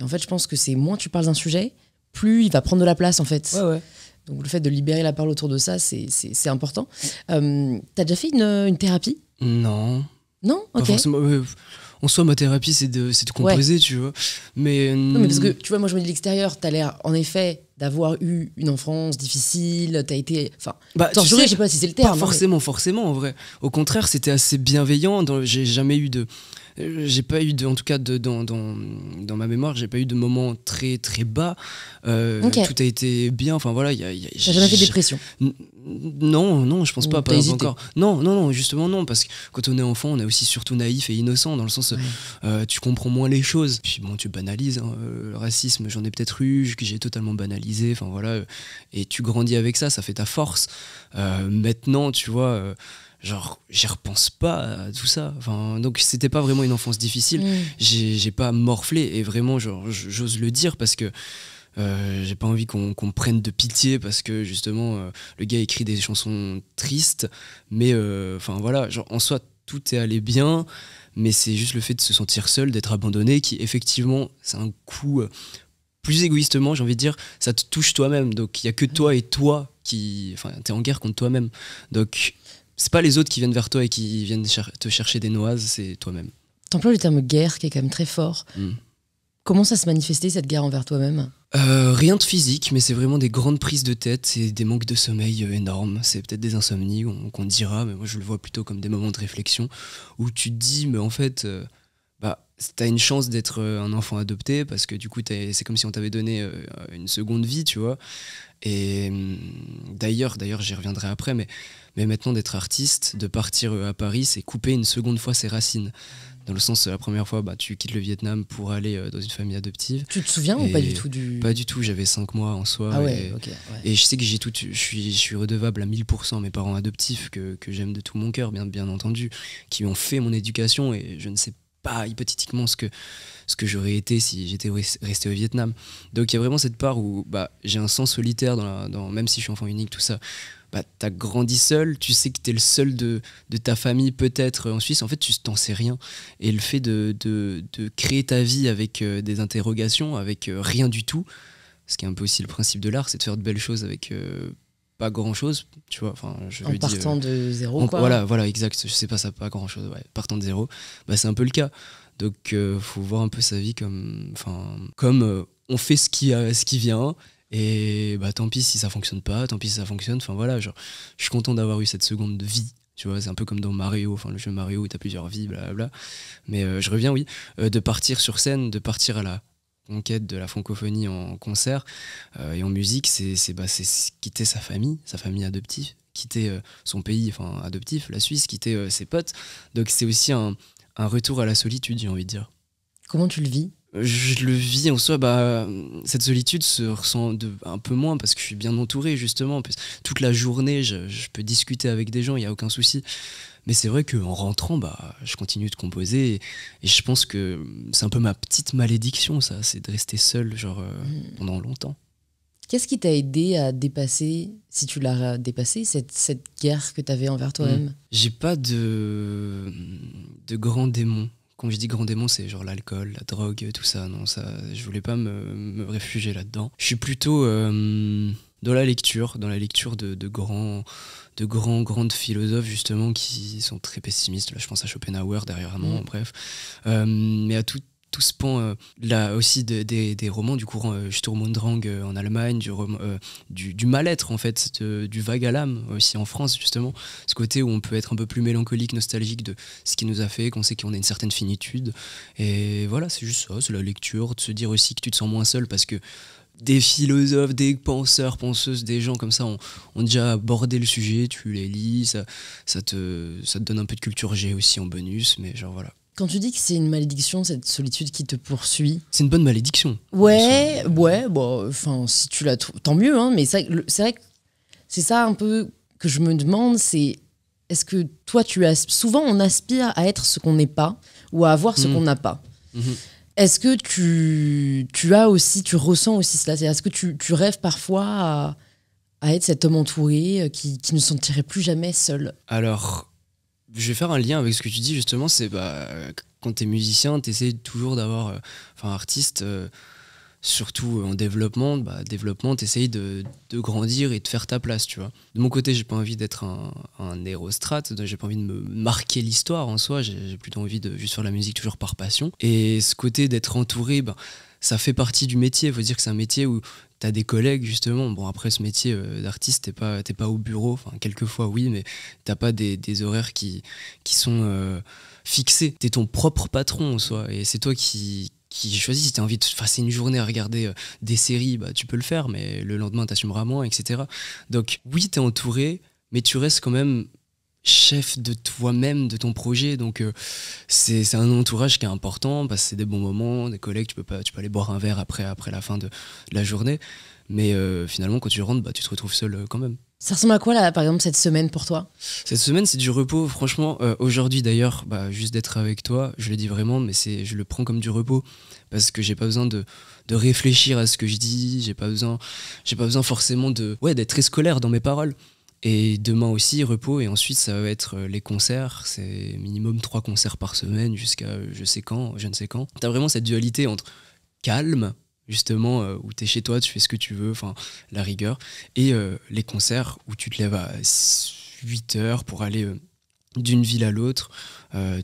en fait je pense que c'est moins tu parles d'un sujet, plus il va prendre de la place en fait. Ouais. Donc le fait de libérer la parole autour de ça, c'est important. T'as déjà fait une thérapie ? Non. Non, Pas ok. forcément. En soi, ma thérapie, c'est de composer, tu vois. Mais, Non, mais parce que tu vois, moi je me dis de l'extérieur, t'as l'air en effet d'avoir eu une enfance difficile, t'as été. Enfin, bah, tu torturé, sais, je sais pas si c'est le terme. pas hein, forcément, en vrai. Au contraire, c'était assez bienveillant. J'ai jamais eu de. J'ai pas eu de. En tout cas, dans ma mémoire, j'ai pas eu de moments très, très bas. Ok. Tout a été bien. Enfin, voilà. T'as jamais fait de dépression. Non, je pense Ou pas. t'as Pas hésité. encore. Non, justement, non. Parce que quand on est enfant, on est aussi surtout naïf et innocent, dans le sens. Ouais. Tu comprends moins les choses. Puis bon, tu banalises. Hein, le racisme, j'en ai peut-être eu, que j'ai totalement banalisé. Enfin, voilà. Et tu grandis avec ça, ça fait ta force. Maintenant, tu vois. Genre, j'y repense pas à tout ça. Enfin, donc, c'était pas vraiment une enfance difficile. J'ai pas morflé et vraiment, genre, j'ose le dire parce que j'ai pas envie qu'on me prenne de pitié parce que justement, le gars écrit des chansons tristes. Mais enfin, voilà, genre, en soi, tout est allé bien. Mais c'est juste le fait de se sentir seul, d'être abandonné, qui effectivement, c'est un coup. Plus égoïstement, j'ai envie de dire, ça te touche toi-même. Donc, il y a que toi et toi qui. Enfin, t'es en guerre contre toi-même. Donc, c'est pas les autres qui viennent vers toi et qui viennent te chercher des noises, c'est toi-même. T'emploies le terme guerre qui est quand même très fort. Mm. Comment ça se manifestait cette guerre envers toi-même? Rien de physique, mais c'est vraiment des grandes prises de tête et des manques de sommeil énormes. C'est peut-être des insomnies qu'on dira, mais moi je le vois plutôt comme des moments de réflexion où tu te dis, mais en fait, bah, t'as une chance d'être un enfant adopté parce que du coup, c'est comme si on t'avait donné une seconde vie, tu vois. Et d'ailleurs, j'y reviendrai après, mais maintenant d'être artiste, de partir à Paris, c'est couper une seconde fois ses racines. Dans le sens, la première fois, bah, tu quittes le Vietnam pour aller dans une famille adoptive. Tu te souviens ou pas du tout du... Pas du tout, j'avais 5 mois en soi. Ah ouais, ok. Ouais. Et je sais que je suis redevable à 1000% à mes parents adoptifs, que j'aime de tout mon cœur, bien entendu, qui ont fait mon éducation, et je ne sais pas hypothétiquement ce que j'aurais été si j'étais resté au Vietnam. Donc il y a vraiment cette part où bah, j'ai un sens solitaire, même si je suis enfant unique, tout ça. Bah, t'as grandi seul, tu sais que t'es le seul de ta famille peut-être en Suisse, en fait tu t'en sais rien. Et le fait de créer ta vie avec des interrogations, avec rien du tout, ce qui est un peu aussi le principe de l'art, c'est de faire de belles choses avec pas grand chose, tu vois. Enfin, En partant de zéro, quoi. Voilà, exact, je sais pas, ça pas grand chose, ouais, partant de zéro, bah, c'est un peu le cas. Donc faut voir un peu sa vie comme on fait ce qui vient. Et bah tant pis si ça fonctionne pas, tant pis si ça fonctionne. Enfin voilà, genre, je suis content d'avoir eu cette seconde vie. Tu vois, c'est un peu comme dans Mario, enfin le jeu Mario où t'as plusieurs vies, blablabla. Mais je reviens, oui, de partir sur scène, de partir à la conquête de la francophonie en concert et en musique, c'est quitter sa famille adoptive, quitter son pays, enfin adoptif, la Suisse, quitter ses potes. Donc c'est aussi un retour à la solitude, j'ai envie de dire. Comment tu le vis? Je le vis en soi, bah, cette solitude se ressent un peu moins parce que je suis bien entouré justement. Toute la journée, je peux discuter avec des gens, il n'y a aucun souci. Mais c'est vrai qu'en rentrant, bah, je continue de composer et je pense que c'est un peu ma petite malédiction, ça, c'est de rester seul genre, pendant longtemps. Qu'est-ce qui t'a aidé à dépasser, si tu l'as dépassé, cette guerre que t'avais envers toi-même? J'ai pas de grands démons. Quand je dis grand démon, c'est genre l'alcool, la drogue, tout ça. Non, ça, je voulais pas me réfugier là-dedans. Je suis plutôt dans la lecture de grandes philosophes justement qui sont très pessimistes. Là, je pense à Schopenhauer dernièrement, bref. Mais à tout ce pan là aussi des romans du courant Sturm und Drang en Allemagne, du mal-être en fait, du vague à l'âme aussi en France justement, ce côté où on peut être un peu plus mélancolique, nostalgique de ce qui nous a fait, qu'on sait qu'on a une certaine finitude, et voilà, c'est juste ça, c'est la lecture, de se dire aussi que tu te sens moins seul parce que des philosophes, des penseurs, penseuses, des gens comme ça ont déjà abordé le sujet, tu les lis, ça te donne un peu de culture G aussi en bonus, mais genre voilà. Quand tu dis que c'est une malédiction, cette solitude qui te poursuit... C'est une bonne malédiction. Ouais, bon, enfin, si tu la trouves, tant mieux, hein, mais c'est vrai que c'est ça un peu que je me demande, c'est est-ce que toi, souvent on aspire à être ce qu'on n'est pas, ou à avoir ce qu'on n'a pas. Est-ce que tu ressens aussi cela? Est-ce que tu rêves parfois à être cet homme entouré qui ne se sentirait plus jamais seul? Alors... je vais faire un lien avec ce que tu dis justement, c'est quand t'es musicien, t'essayes toujours d'avoir, artiste, surtout en développement, t'essayes de grandir et de faire ta place, tu vois. De mon côté, j'ai pas envie d'être un hérostrate, j'ai pas envie de me marquer l'histoire en soi, j'ai plutôt envie de juste faire de la musique toujours par passion. Et ce côté d'être entouré, ça fait partie du métier. Il faut dire que c'est un métier où t'as des collègues, justement. Bon, après, ce métier d'artiste, t'es pas au bureau. Enfin, quelquefois, oui, mais t'as pas des horaires qui sont fixés. T'es ton propre patron, en soi. Et c'est toi qui choisis. Si t'as envie de passer une journée à regarder des séries, tu peux le faire, mais le lendemain, t'assumeras moins, etc. Donc, oui, t'es entouré, mais tu restes quand même chef de toi-même, de ton projet. Donc c'est un entourage qui est important parce que c'est des bons moments, des collègues, tu peux aller boire un verre après la fin de la journée, mais finalement quand tu rentres, tu te retrouves seul quand même. Ça ressemble à quoi là, par exemple, cette semaine pour toi? Cette semaine, c'est du repos, franchement. Aujourd'hui d'ailleurs, juste d'être avec toi, je le dis vraiment, mais je le prends comme du repos parce que j'ai pas besoin de réfléchir à ce que je dis, j'ai pas besoin forcément d'être très scolaire dans mes paroles. Et demain aussi, repos, et ensuite ça va être les concerts, c'est minimum 3 concerts par semaine jusqu'à je ne sais quand. T'as vraiment cette dualité entre calme, justement, où t'es chez toi, tu fais ce que tu veux, enfin la rigueur, et les concerts où tu te lèves à 8 heures pour aller d'une ville à l'autre,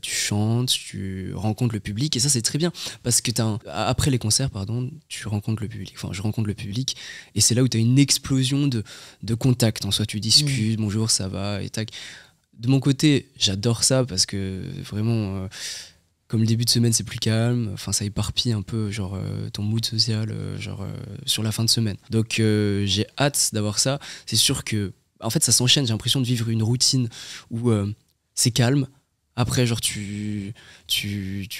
tu chantes, tu rencontres le public, et ça c'est très bien parce que après les concerts, tu rencontres le public, enfin je rencontre le public, et c'est là où tu as une explosion de contacts. En soi, tu discutes, bonjour, ça va, et tac. De mon côté, j'adore ça parce que vraiment, comme le début de semaine c'est plus calme, enfin ça éparpille un peu ton mood social sur la fin de semaine. Donc j'ai hâte d'avoir ça. C'est sûr que en fait ça s'enchaîne, j'ai l'impression de vivre une routine où c'est calme. Après, tu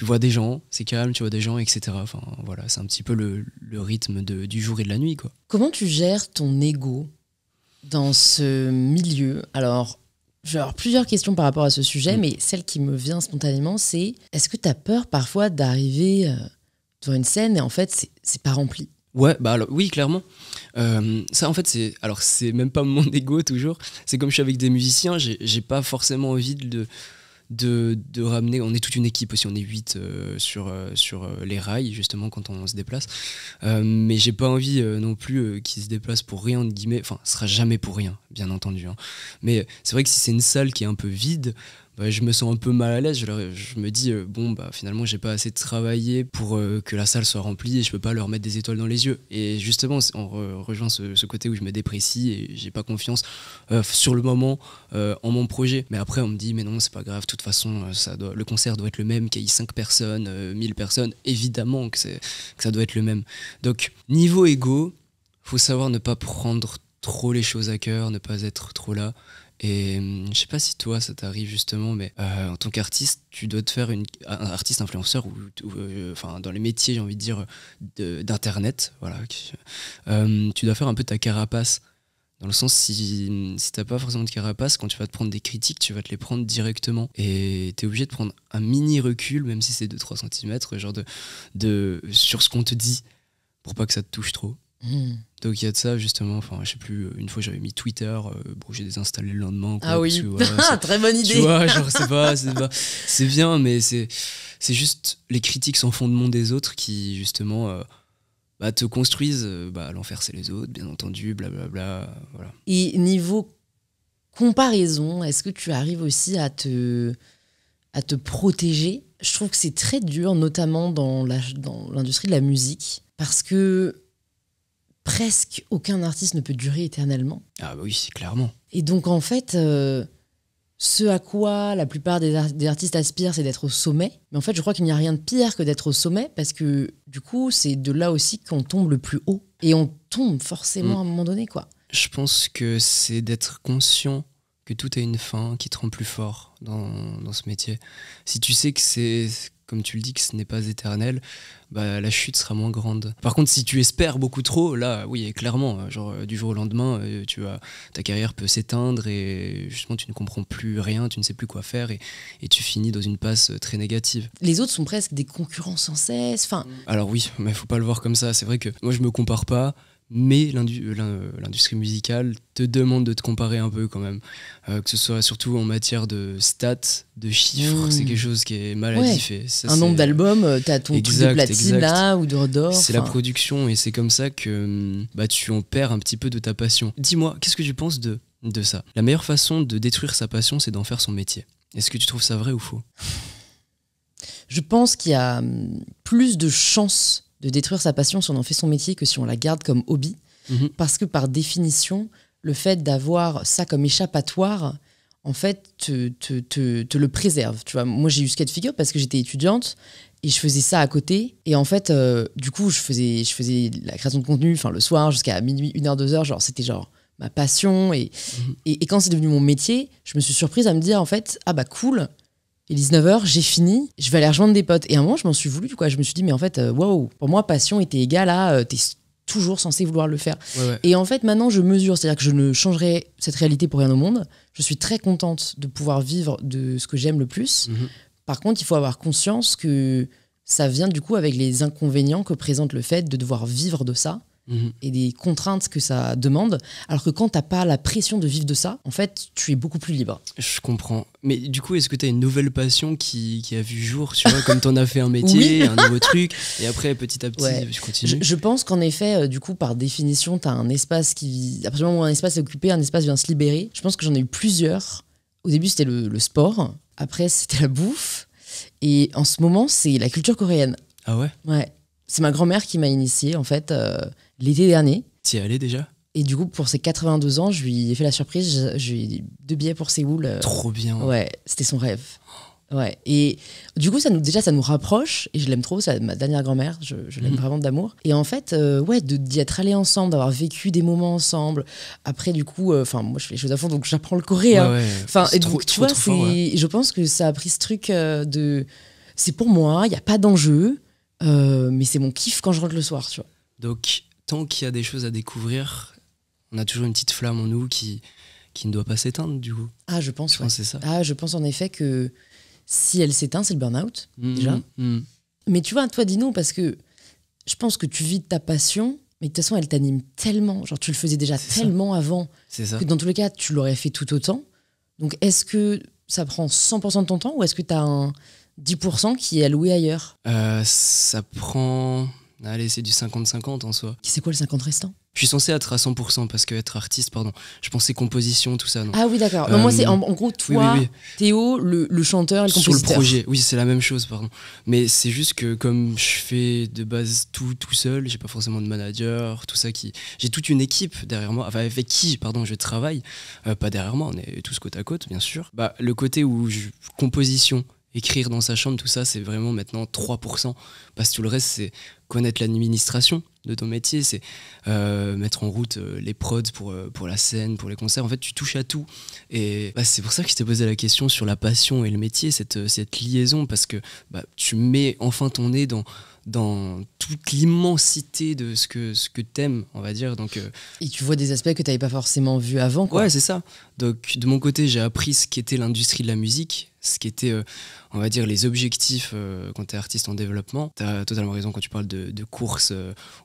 vois des gens, c'est calme, tu vois des gens, etc. Enfin, voilà, c'est un petit peu le rythme du jour et de la nuit, quoi. Comment tu gères ton ego dans ce milieu? Alors, j'ai plusieurs questions par rapport à ce sujet, mais celle qui me vient spontanément, c'est est-ce que tu as peur parfois d'arriver devant une scène et en fait, c'est pas rempli? Ouais, alors, oui, clairement. Ça, en fait, c'est même pas mon ego toujours. C'est comme je suis avec des musiciens, j'ai pas forcément envie de ramener. On est toute une équipe aussi, on est 8 sur les rails, justement, quand on se déplace. Mais j'ai pas envie non plus qu'ils se déplacent pour rien, entre guillemets. Enfin, ce sera jamais pour rien, bien entendu. Hein. Mais c'est vrai que si c'est une salle qui est un peu vide, je me sens un peu mal à l'aise. Je me dis, finalement, j'ai pas assez travaillé pour que la salle soit remplie et je peux pas leur mettre des étoiles dans les yeux. Et justement, on rejoint ce côté où je me déprécie et j'ai pas confiance sur le moment en mon projet. Mais après, on me dit, mais non, c'est pas grave, de toute façon, le concert doit être le même, qu'il y ait 5 personnes, 1000 personnes. Évidemment que ça doit être le même. Donc, niveau ego, faut savoir ne pas prendre trop les choses à cœur, ne pas être trop là. Et je sais pas si toi ça t'arrive justement, mais en tant qu'artiste tu dois te faire un artiste influenceur enfin dans les métiers, j'ai envie de dire d'internet, voilà, tu dois faire un peu ta carapace, dans le sens si t'as pas forcément de carapace, quand tu vas te prendre des critiques tu vas te les prendre directement et t'es obligé de prendre un mini recul, même si c'est 2-3 cm sur ce qu'on te dit pour pas que ça te touche trop. Donc il y a de ça justement, enfin je sais plus, une fois j'avais mis Twitter, j'ai désinstallé le lendemain, quoi, ah oui, très bonne idée. Tu vois, c'est bien, mais c'est juste les critiques sans fondement des autres qui justement te construisent. L'enfer c'est les autres, bien entendu, blablabla, voilà. Et niveau comparaison, est-ce que tu arrives aussi à te protéger? Je trouve que c'est très dur, notamment dans l'industrie de la musique, parce que presque aucun artiste ne peut durer éternellement. Ah bah oui, c'est clairement. Et donc en fait, ce à quoi la plupart des artistes aspirent, c'est d'être au sommet. Mais en fait, je crois qu'il n'y a rien de pire que d'être au sommet, parce que du coup, c'est de là aussi qu'on tombe le plus haut. Et on tombe forcément à un moment donné, quoi. Je pense que c'est d'être conscient que tout a une fin qui te rend plus fort dans ce métier. Si tu sais que c'est, comme tu le dis, que ce n'est pas éternel, la chute sera moins grande. Par contre, si tu espères beaucoup trop, là, oui, clairement, du jour au lendemain, ta carrière peut s'éteindre et justement, tu ne comprends plus rien, tu ne sais plus quoi faire et tu finis dans une passe très négative. Les autres sont presque des concurrents sans cesse. Alors oui, mais il ne faut pas le voir comme ça. C'est vrai que moi, je ne me compare pas, mais l'industrie musicale te demande de te comparer un peu quand même. Que ce soit surtout en matière de stats, de chiffres, c'est quelque chose qui est maladif. Ouais. Et ça, un nombre d'albums, t'as ton truc de platine là, ou d'or. C'est la production, et c'est comme ça que tu en perds un petit peu de ta passion. Dis-moi, qu'est-ce que tu penses de ça? La meilleure façon de détruire sa passion, c'est d'en faire son métier. Est-ce que tu trouves ça vrai ou faux? Je pense qu'il y a plus de chances de détruire sa passion si on en fait son métier que si on la garde comme hobby. Parce que par définition, le fait d'avoir ça comme échappatoire, en fait, te le préserve. Tu vois, moi, j'ai eu ce cas de figure parce que j'étais étudiante et je faisais ça à côté. Et en fait, du coup, je faisais la création de contenu le soir jusqu'à minuit, 1h, 2h. Genre, c'était genre ma passion. Et quand c'est devenu mon métier, je me suis surprise à me dire, en fait, ah bah cool, et 19h, j'ai fini, je vais aller rejoindre des potes. Et à un moment, je m'en suis voulu, quoi. Je me suis dit, mais en fait, waouh, pour moi, passion était égale à t'es toujours censé vouloir le faire. Ouais. Et en fait, maintenant, je mesure, c'est-à-dire que je ne changerai cette réalité pour rien au monde. Je suis très contente de pouvoir vivre de ce que j'aime le plus. Par contre, il faut avoir conscience que ça vient du coup avec les inconvénients que présente le fait de devoir vivre de ça. Et des contraintes que ça demande, alors que quand t'as pas la pression de vivre de ça, en fait, tu es beaucoup plus libre. Je comprends. Mais du coup, est-ce que tu as une nouvelle passion qui a vu jour, tu vois, comme t'en as fait un métier, Oui. un nouveau truc, et après, petit à petit, tu continues? Je pense qu'en effet, du coup, par définition, t'as un espace à partir du moment où un espace est occupé, un espace vient se libérer. Je pense que j'en ai eu plusieurs. Au début, c'était le sport. Après, c'était la bouffe. Et en ce moment, c'est la culture coréenne. Ah ouais? Ouais. C'est ma grand-mère qui m'a initiée, en fait, l'été dernier. T'y es allé déjà? Et du coup, pour ses 82 ans, je lui ai fait la surprise. Je lui ai dit 2 billets pour Séoul. Trop bien. Ouais, c'était son rêve. Ouais. Et du coup, ça nous rapproche. Et je l'aime trop, c'est ma dernière grand-mère. Je l'aime vraiment d'amour. Et en fait, d'y être allé ensemble, d'avoir vécu des moments ensemble. Après, du coup, moi, je fais les choses à fond, donc j'apprends le coréen. Ouais. Et donc, tu vois, je pense que ça a pris ce truc de... C'est pour moi, il n'y a pas d'enjeu. Mais c'est mon kiff quand je rentre le soir, tu vois. Donc, tant qu'il y a des choses à découvrir, on a toujours une petite flamme en nous qui ne doit pas s'éteindre, du coup. Ah, je pense, c'est ça. Ah, je pense en effet que si elle s'éteint, c'est le burn-out, déjà. Mais tu vois, toi, dis-nous, parce que je pense que tu vis de ta passion, mais de toute façon, elle t'anime tellement. Genre, tu le faisais déjà tellement avant que dans tous les cas, tu l'aurais fait tout autant. Donc, est-ce que ça prend 100% de ton temps ou est-ce que tu as un 10% qui est alloué ailleurs? Ça prend... Allez, c'est du 50-50 en soi. C'est quoi le 50 restant? Je suis censé être à 100% parce que être artiste, je pensais composition, tout ça. Non. Ah oui, d'accord. Moi, c'est en gros, toi, oui. Théo, le chanteur et le compositeur. Sur le projet, oui, c'est la même chose, pardon. Mais c'est juste que comme je fais de base tout seul, j'ai pas forcément de manager, tout ça j'ai toute une équipe derrière moi, enfin avec qui, je travaille. Pas derrière moi, on est tous côte à côte, bien sûr. Le côté où composition, écrire dans sa chambre, tout ça, c'est vraiment maintenant 3%. Parce que tout le reste, c'est connaître l'administration de ton métier, c'est mettre en route les prods pour la scène, pour les concerts. En fait, tu touches à tout. Et c'est pour ça que je t'ai posé la question sur la passion et le métier, cette liaison, parce que tu mets enfin ton nez dans toute l'immensité de ce que t'aimes, on va dire. Donc, et tu vois des aspects que t'avais pas forcément vus avant, quoi. Ouais, c'est ça. Donc, de mon côté, j'ai appris ce qu'était l'industrie de la musique, ce qu'étaient, on va dire, les objectifs quand t'es artiste en développement. T'as totalement raison quand tu parles de course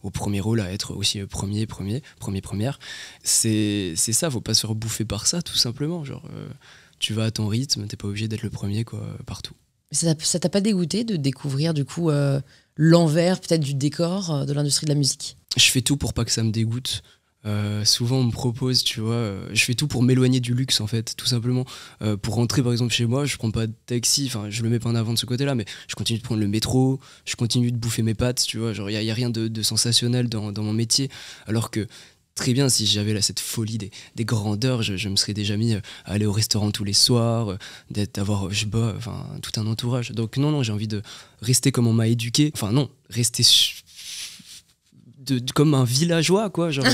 au premier rôle, à être aussi première. C'est ça, faut pas se faire bouffer par ça, tout simplement. Genre, tu vas à ton rythme, t'es pas obligé d'être le premier, quoi, partout. Ça t'a pas dégoûté de découvrir, du coup, l'envers peut-être du décor de l'industrie de la musique? Je fais tout pour pas que ça me dégoûte. Souvent on me propose, tu vois, je fais tout pour m'éloigner du luxe en fait, tout simplement. Pour rentrer par exemple chez moi, je prends pas de taxi, enfin je le mets pas en avant de ce côté-là, mais je continue de prendre le métro, je continue de bouffer mes pâtes, tu vois, genre il y a rien de sensationnel dans mon métier, alors que très bien, si j'avais cette folie des grandeurs, je me serais déjà mis à aller au restaurant tous les soirs, d'avoir tout un entourage. Donc non, j'ai envie de rester comme on m'a éduqué, enfin non, rester comme un villageois, quoi, genre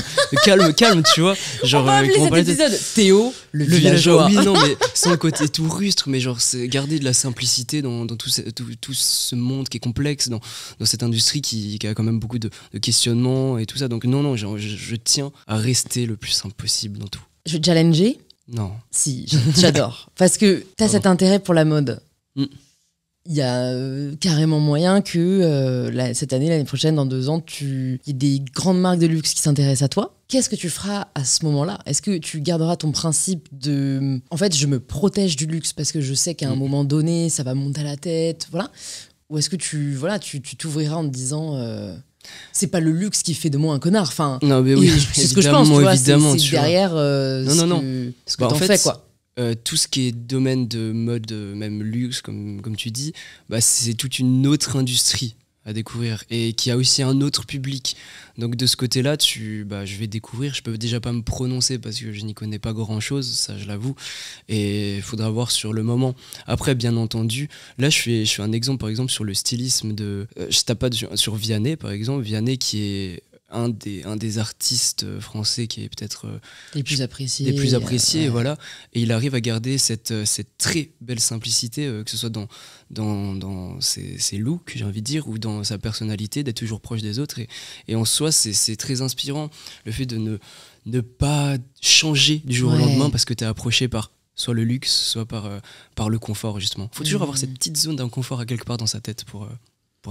calme, tu vois, genre on va appeler cet épisode Théo le villageois. Oui, non, mais sans le côté tout rustre, mais genre c'est garder de la simplicité dans tout ce monde qui est complexe, dans cette industrie qui a quand même beaucoup de questionnements et tout ça. Donc non, je tiens à rester le plus simple possible dans tout. Je vais te challenger. Non. Si, j'adore. Parce que t'as cet intérêt pour la mode. il y a carrément moyen que cette année, l'année prochaine, dans 2 ans, il y ait des grandes marques de luxe qui s'intéressent à toi. Qu'est-ce que tu feras à ce moment-là? Est-ce que tu garderas ton principe de... En fait, je me protège du luxe parce que je sais qu'à un moment donné, ça va monter à la tête, voilà. Ou est-ce que tu t'ouvriras en te disant... c'est pas le luxe qui fait de moi un connard. Enfin, non, mais oui, c'est ce que je pense, tu vois. Évidemment, c'est derrière non. ce que t'en fais, quoi. Tout ce qui est domaine de mode, même luxe, comme tu dis, c'est toute une autre industrie à découvrir et qui a aussi un autre public. Donc de ce côté-là, je vais découvrir. Je peux déjà pas me prononcer parce que je n'y connais pas grand-chose, ça je l'avoue. Et il faudra voir sur le moment. Après, bien entendu, là je fais un exemple, par exemple, sur le stylisme de... je tape pas sur Vianney, par exemple. Vianney qui est... un des artistes français qui est peut-être des plus appréciés, ouais. Voilà, et il arrive à garder cette très belle simplicité, que ce soit dans ses looks, j'ai envie de dire, ou dans sa personnalité, d'être toujours proche des autres, et en soi c'est très inspirant, le fait de ne pas changer du jour au lendemain parce que t'es approché par soit le luxe, soit par le confort, justement. Faut toujours avoir cette petite zone d'inconfort à quelque part dans sa tête pour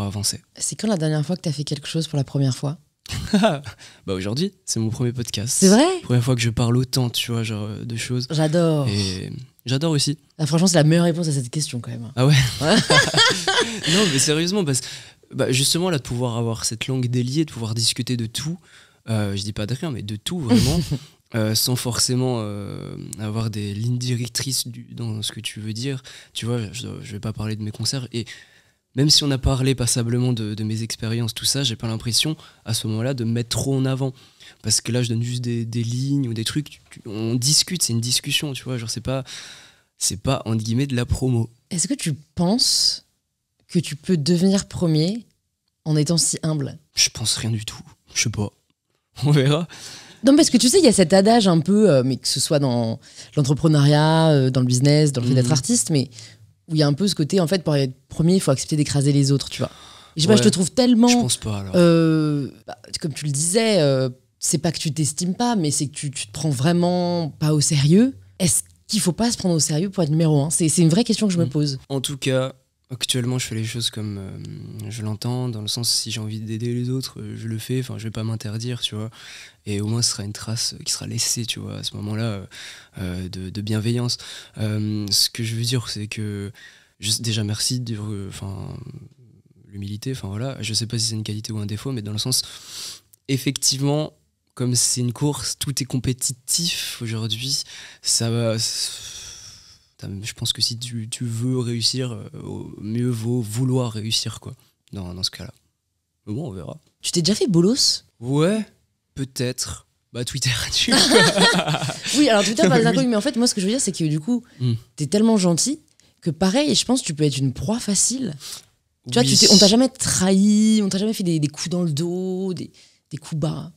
avancer. C'est quand la dernière fois que t'as fait quelque chose pour la première fois? Aujourd'hui, c'est mon premier podcast. C'est vrai? Première fois que je parle autant, tu vois, genre de choses. J'adore. Et j'adore aussi. Ah, franchement, c'est la meilleure réponse à cette question quand même. Ah ouais. Non, mais sérieusement, parce justement là, de pouvoir avoir cette langue déliée, de pouvoir discuter de tout. Je dis pas de rien, mais de tout vraiment. Sans forcément avoir des lignes directrices dans ce que tu veux dire. Tu vois, je vais pas parler de mes concerts et même si on a parlé passablement de mes expériences, tout ça, j'ai pas l'impression, à ce moment-là, de me mettre trop en avant. Parce que là, je donne juste des lignes ou des trucs. On discute, c'est une discussion, tu vois. Genre, c'est pas, entre guillemets, de la promo. Est-ce que tu penses que tu peux devenir premier en étant si humble? Je pense rien du tout. Je sais pas. On verra. Non, parce que tu sais, il y a cet adage un peu, mais que ce soit dans l'entrepreneuriat, dans le business, dans le fait d'être artiste, mais... où il y a un peu ce côté, en fait, pour être premier, il faut accepter d'écraser les autres, tu vois. Et je sais pas, je te trouve tellement... Je pense pas, alors. Comme tu le disais, c'est pas que tu t'estimes pas, mais c'est que tu te prends vraiment pas au sérieux. Est-ce qu'il faut pas se prendre au sérieux pour être numéro 1? C'est une vraie question que je me pose. En tout cas, actuellement, je fais les choses comme je l'entends, dans le sens, si j'ai envie d'aider les autres, je le fais, enfin, je vais pas m'interdire, tu vois. Et au moins, ce sera une trace qui sera laissée, tu vois, à ce moment-là, de bienveillance. Ce que je veux dire, c'est que, déjà, merci de l'humilité, enfin voilà, je sais pas si c'est une qualité ou un défaut, mais dans le sens, effectivement, comme c'est une course, tout est compétitif aujourd'hui, ça va... Je pense que si tu veux réussir, mieux vaut vouloir réussir, quoi, dans ce cas-là. Mais bon, on verra. Tu t'es déjà fait bolos? Ouais, peut-être. Twitter, tu Oui, alors Twitter, pas des inconnus, mais en fait, moi, ce que je veux dire, c'est que du coup, t'es tellement gentil que pareil, je pense que tu peux être une proie facile. Tu vois, on t'a jamais trahi, on t'a jamais fait des coups dans le dos, des coups bas.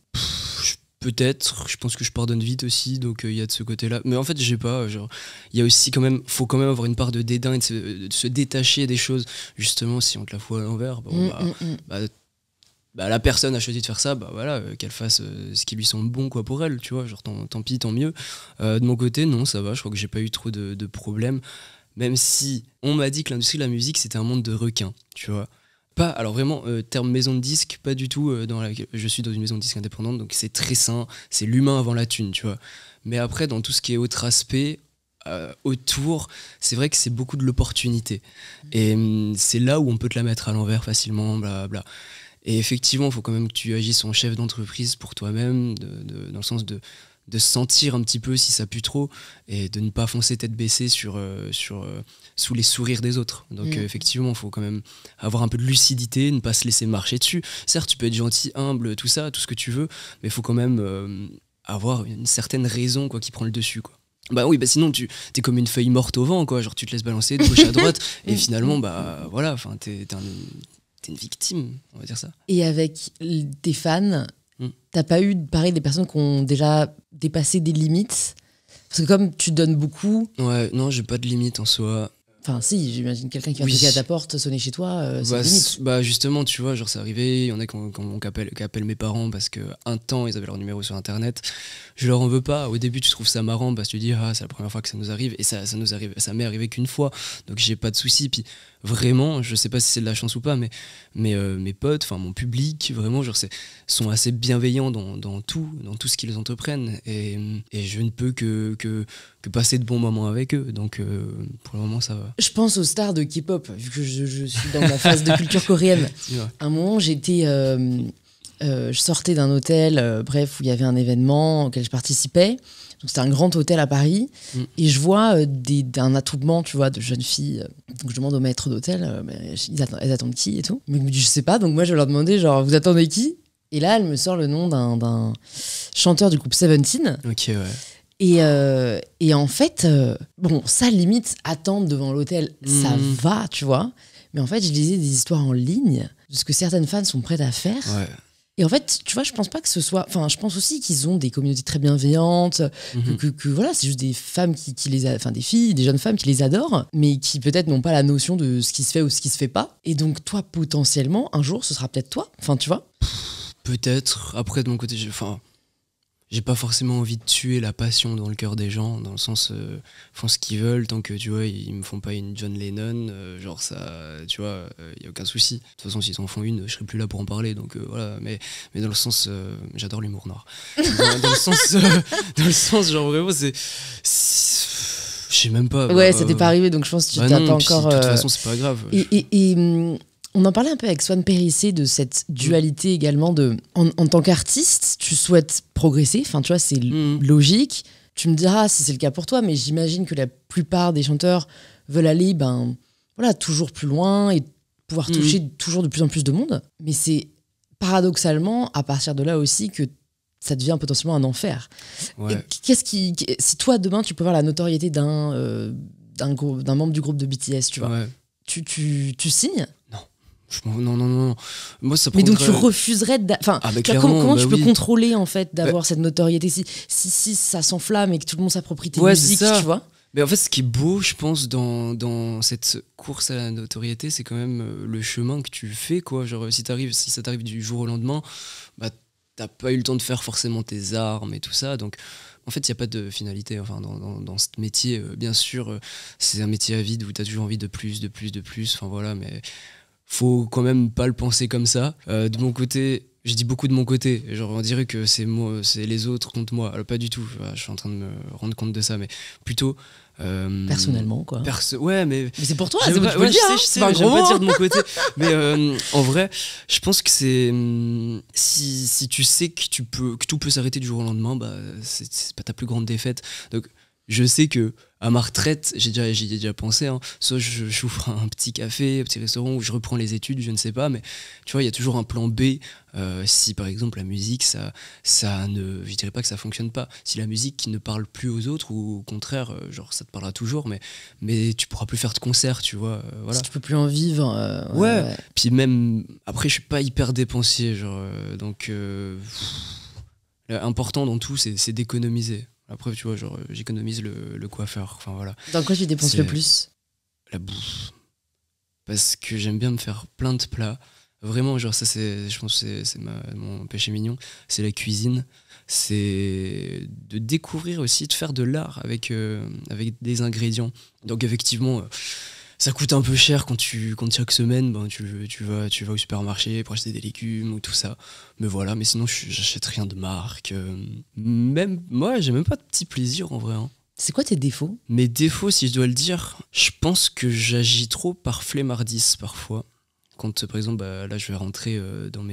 Peut-être, je pense que je pardonne vite aussi, donc il y a de ce côté-là. Mais en fait, j'ai pas, il y a aussi quand même, faut quand même avoir une part de dédain et de se détacher des choses. Justement, si on te la fout à l'envers, la personne a choisi de faire ça, voilà, qu'elle fasse ce qui lui semble bon, quoi, pour elle, tu vois, genre tant pis, tant mieux. De mon côté, non, ça va, je crois que j'ai pas eu trop de problèmes, même si on m'a dit que l'industrie de la musique, c'était un monde de requins, tu vois. Pas, alors vraiment, terme maison de disque, pas du tout je suis dans une maison de disque indépendante, donc c'est très sain, c'est l'humain avant la thune, tu vois. Mais après, dans tout ce qui est autre aspect, autour, c'est vrai que c'est beaucoup de l'opportunité. Et c'est là où on peut te la mettre à l'envers facilement, blablabla. Et effectivement, il faut quand même que tu agisses en chef d'entreprise pour toi-même, dans le sens de sentir un petit peu si ça pue trop et de ne pas foncer tête baissée sous les sourires des autres. Donc effectivement, il faut quand même avoir un peu de lucidité, ne pas se laisser marcher dessus. Certes, tu peux être gentil, humble, tout ça, tout ce que tu veux, mais il faut quand même avoir une certaine raison, quoi, qui prend le dessus, quoi. Sinon t'es comme une feuille morte au vent, quoi. Genre tu te laisses balancer de gauche à droite et finalement voilà, enfin t'es une victime, on va dire ça. Et avec tes fans, t'as pas eu pareil des personnes qui ont déjà dépassé des limites? Parce que comme tu donnes beaucoup... Ouais, non, j'ai pas de limite en soi. Enfin, si, j'imagine quelqu'un qui va Oui. toquer à ta porte, sonner chez toi, c'est limite. Bah justement, tu vois, genre c'est arrivé, il y en a qui appellent mes parents parce que un temps ils avaient leur numéro sur internet. Je leur en veux pas. Au début, tu trouves ça marrant parce que tu dis ah, c'est la première fois que ça nous arrive et ça nous arrive, ça m'est arrivé qu'une fois. Donc j'ai pas de souci. Puis vraiment, je sais pas si c'est de la chance ou pas, mais mes potes, enfin mon public, vraiment genre sont assez bienveillants dans tout ce qu'ils entreprennent et je ne peux que passer de bons moments avec eux. Donc pour le moment ça va. Je pense aux stars de K-pop, vu que je suis dans ma phase de culture coréenne. Ouais. À un moment, je sortais d'un hôtel, bref, où il y avait un événement auquel je participais. Donc c'était un grand hôtel à Paris. Et je vois un attroupement, tu vois, de jeunes filles. Donc je demande au maître d'hôtel, elles attendent qui et tout. Mais je sais pas, donc moi je vais leur demander, genre, vous attendez qui? Et là, elle me sort le nom d'un chanteur du groupe Seventeen. Ok, ouais. Et en fait, bon, ça limite, attendre devant l'hôtel, ça va, tu vois. Mais en fait, je lisais des histoires en ligne de ce que certaines fans sont prêtes à faire. Ouais. Et en fait, tu vois, je pense pas que ce soit... Enfin, je pense aussi qu'ils ont des communautés très bienveillantes, que voilà, c'est juste des femmes qui les... Enfin, des filles, des jeunes femmes qui les adorent, mais qui peut-être n'ont pas la notion de ce qui se fait ou ce qui se fait pas. Et donc, toi, potentiellement, un jour, ce sera peut-être toi. Enfin, tu vois. Peut-être. Après, de mon côté, j'ai pas forcément envie de tuer la passion dans le cœur des gens, dans le sens, font ce qu'ils veulent, tant que, tu vois, ils me font pas une John Lennon, genre ça, tu vois, y a aucun souci. De toute façon, s'ils en font une, je serai plus là pour en parler, donc voilà. Mais dans le sens, j'adore l'humour noir. Dans le sens, genre vraiment, je sais même pas. Ouais, ça t'est pas arrivé, donc je pense que tu t'as pas encore... De toute façon, c'est pas grave. On en parlait un peu avec Swan Périssé de cette dualité également de... En tant qu'artiste, tu souhaites progresser, enfin tu vois, c'est logique. Tu me diras si c'est le cas pour toi, mais j'imagine que la plupart des chanteurs veulent aller voilà, toujours plus loin et pouvoir toucher toujours de plus en plus de monde. Mais c'est paradoxalement à partir de là aussi que ça devient potentiellement un enfer. Ouais. Si toi, demain, tu peux voir la notoriété d'un membre du groupe de BTS, tu vois, Ouais. tu signes? Non. Moi, ça mais prendrait... donc tu refuserais comment tu peux contrôler en fait d'avoir cette notoriété si ça s'enflamme et que tout le monde s'approprie tes musiques, tu vois? Mais en fait, ce qui est beau, je pense, dans cette course à la notoriété, c'est quand même le chemin que tu fais, quoi. Genre, si ça t'arrive du jour au lendemain, bah t'as pas eu le temps de faire forcément tes armes et tout ça, donc en fait, il n'y a pas de finalité. Enfin, dans ce métier, bien sûr, c'est un métier à vide où t'as toujours envie de plus, enfin voilà, mais faut quand même pas le penser comme ça. De mon côté, je dis beaucoup de mon côté, genre on dirait que c'est moi, c'est les autres contre moi. Alors pas du tout, je suis en train de me rendre compte de ça, mais plutôt personnellement, quoi. Ouais, mais c'est pour toi, tu peux le dire, je sais, mais je vais pas dire de mon côté. Mais en vrai, je pense que c'est si tu sais que tout peut s'arrêter du jour au lendemain, bah c'est pas ta plus grande défaite. Donc je sais que à ma retraite, j'y ai déjà pensé, hein. Soit j'ouvre un petit café, un petit restaurant où je reprends les études, je ne sais pas, mais tu vois, il y a toujours un plan B. Si par exemple la musique, je dirais pas que ça fonctionne pas. Si la musique qui ne parle plus aux autres, ou au contraire, genre ça te parlera toujours, mais tu pourras plus faire de concerts, tu vois. Voilà. Si tu peux plus en vivre. Ouais. Puis même après, je suis pas hyper dépensier, genre, donc l'important dans tout, c'est d'économiser. Après, tu vois, genre, j'économise le coiffeur. Enfin, voilà. Dans quoi tu dépenses le plus? La bouffe. Parce que j'aime bien me faire plein de plats. Vraiment, genre, ça, je pense que c'est mon péché mignon. C'est la cuisine. C'est de découvrir aussi, de faire de l'art avec des ingrédients. Donc, effectivement... ça coûte un peu cher quand chaque semaine tu vas au supermarché pour acheter des légumes ou tout ça. Mais voilà, mais sinon j'achète rien de marque. Même moi, j'ai même pas de petit plaisir en vrai, hein. C'est quoi tes défauts? Mes défauts, si je dois le dire, je pense que j'agis trop par flemmardise parfois. Quand par exemple là je vais rentrer dans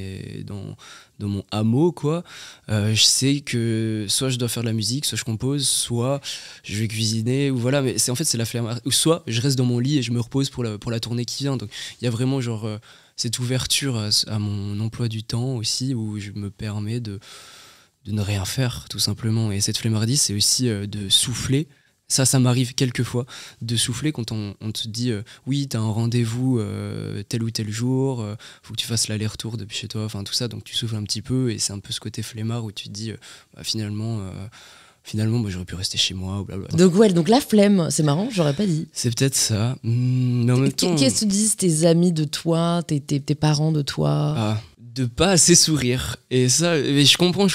mon hameau, quoi, je sais que soit je dois faire de la musique, soit je compose, soit je vais cuisiner, ou voilà, mais c'est la flemme, ou soit je reste dans mon lit et je me repose pour la tournée qui vient. Donc il y a vraiment genre cette ouverture à mon emploi du temps aussi, où je me permets de ne rien faire tout simplement. Et cette flemmardise, c'est aussi de souffler. Ça m'arrive quelquefois de souffler quand on te dit oui, t'as un rendez-vous tel ou tel jour, faut que tu fasses l'aller-retour depuis chez toi, enfin tout ça, donc tu souffles un petit peu, et c'est un peu ce côté flemmard où tu te dis finalement finalement, moi, j'aurais pu rester chez moi ou blablabla. Donc ouais, donc la flemme, c'est marrant, j'aurais pas dit. C'est peut-être ça. Mais en même temps. Qu'est-ce que te disent tes amis de toi, tes parents de toi? Ah, de pas assez sourire. Et ça, mais je comprends.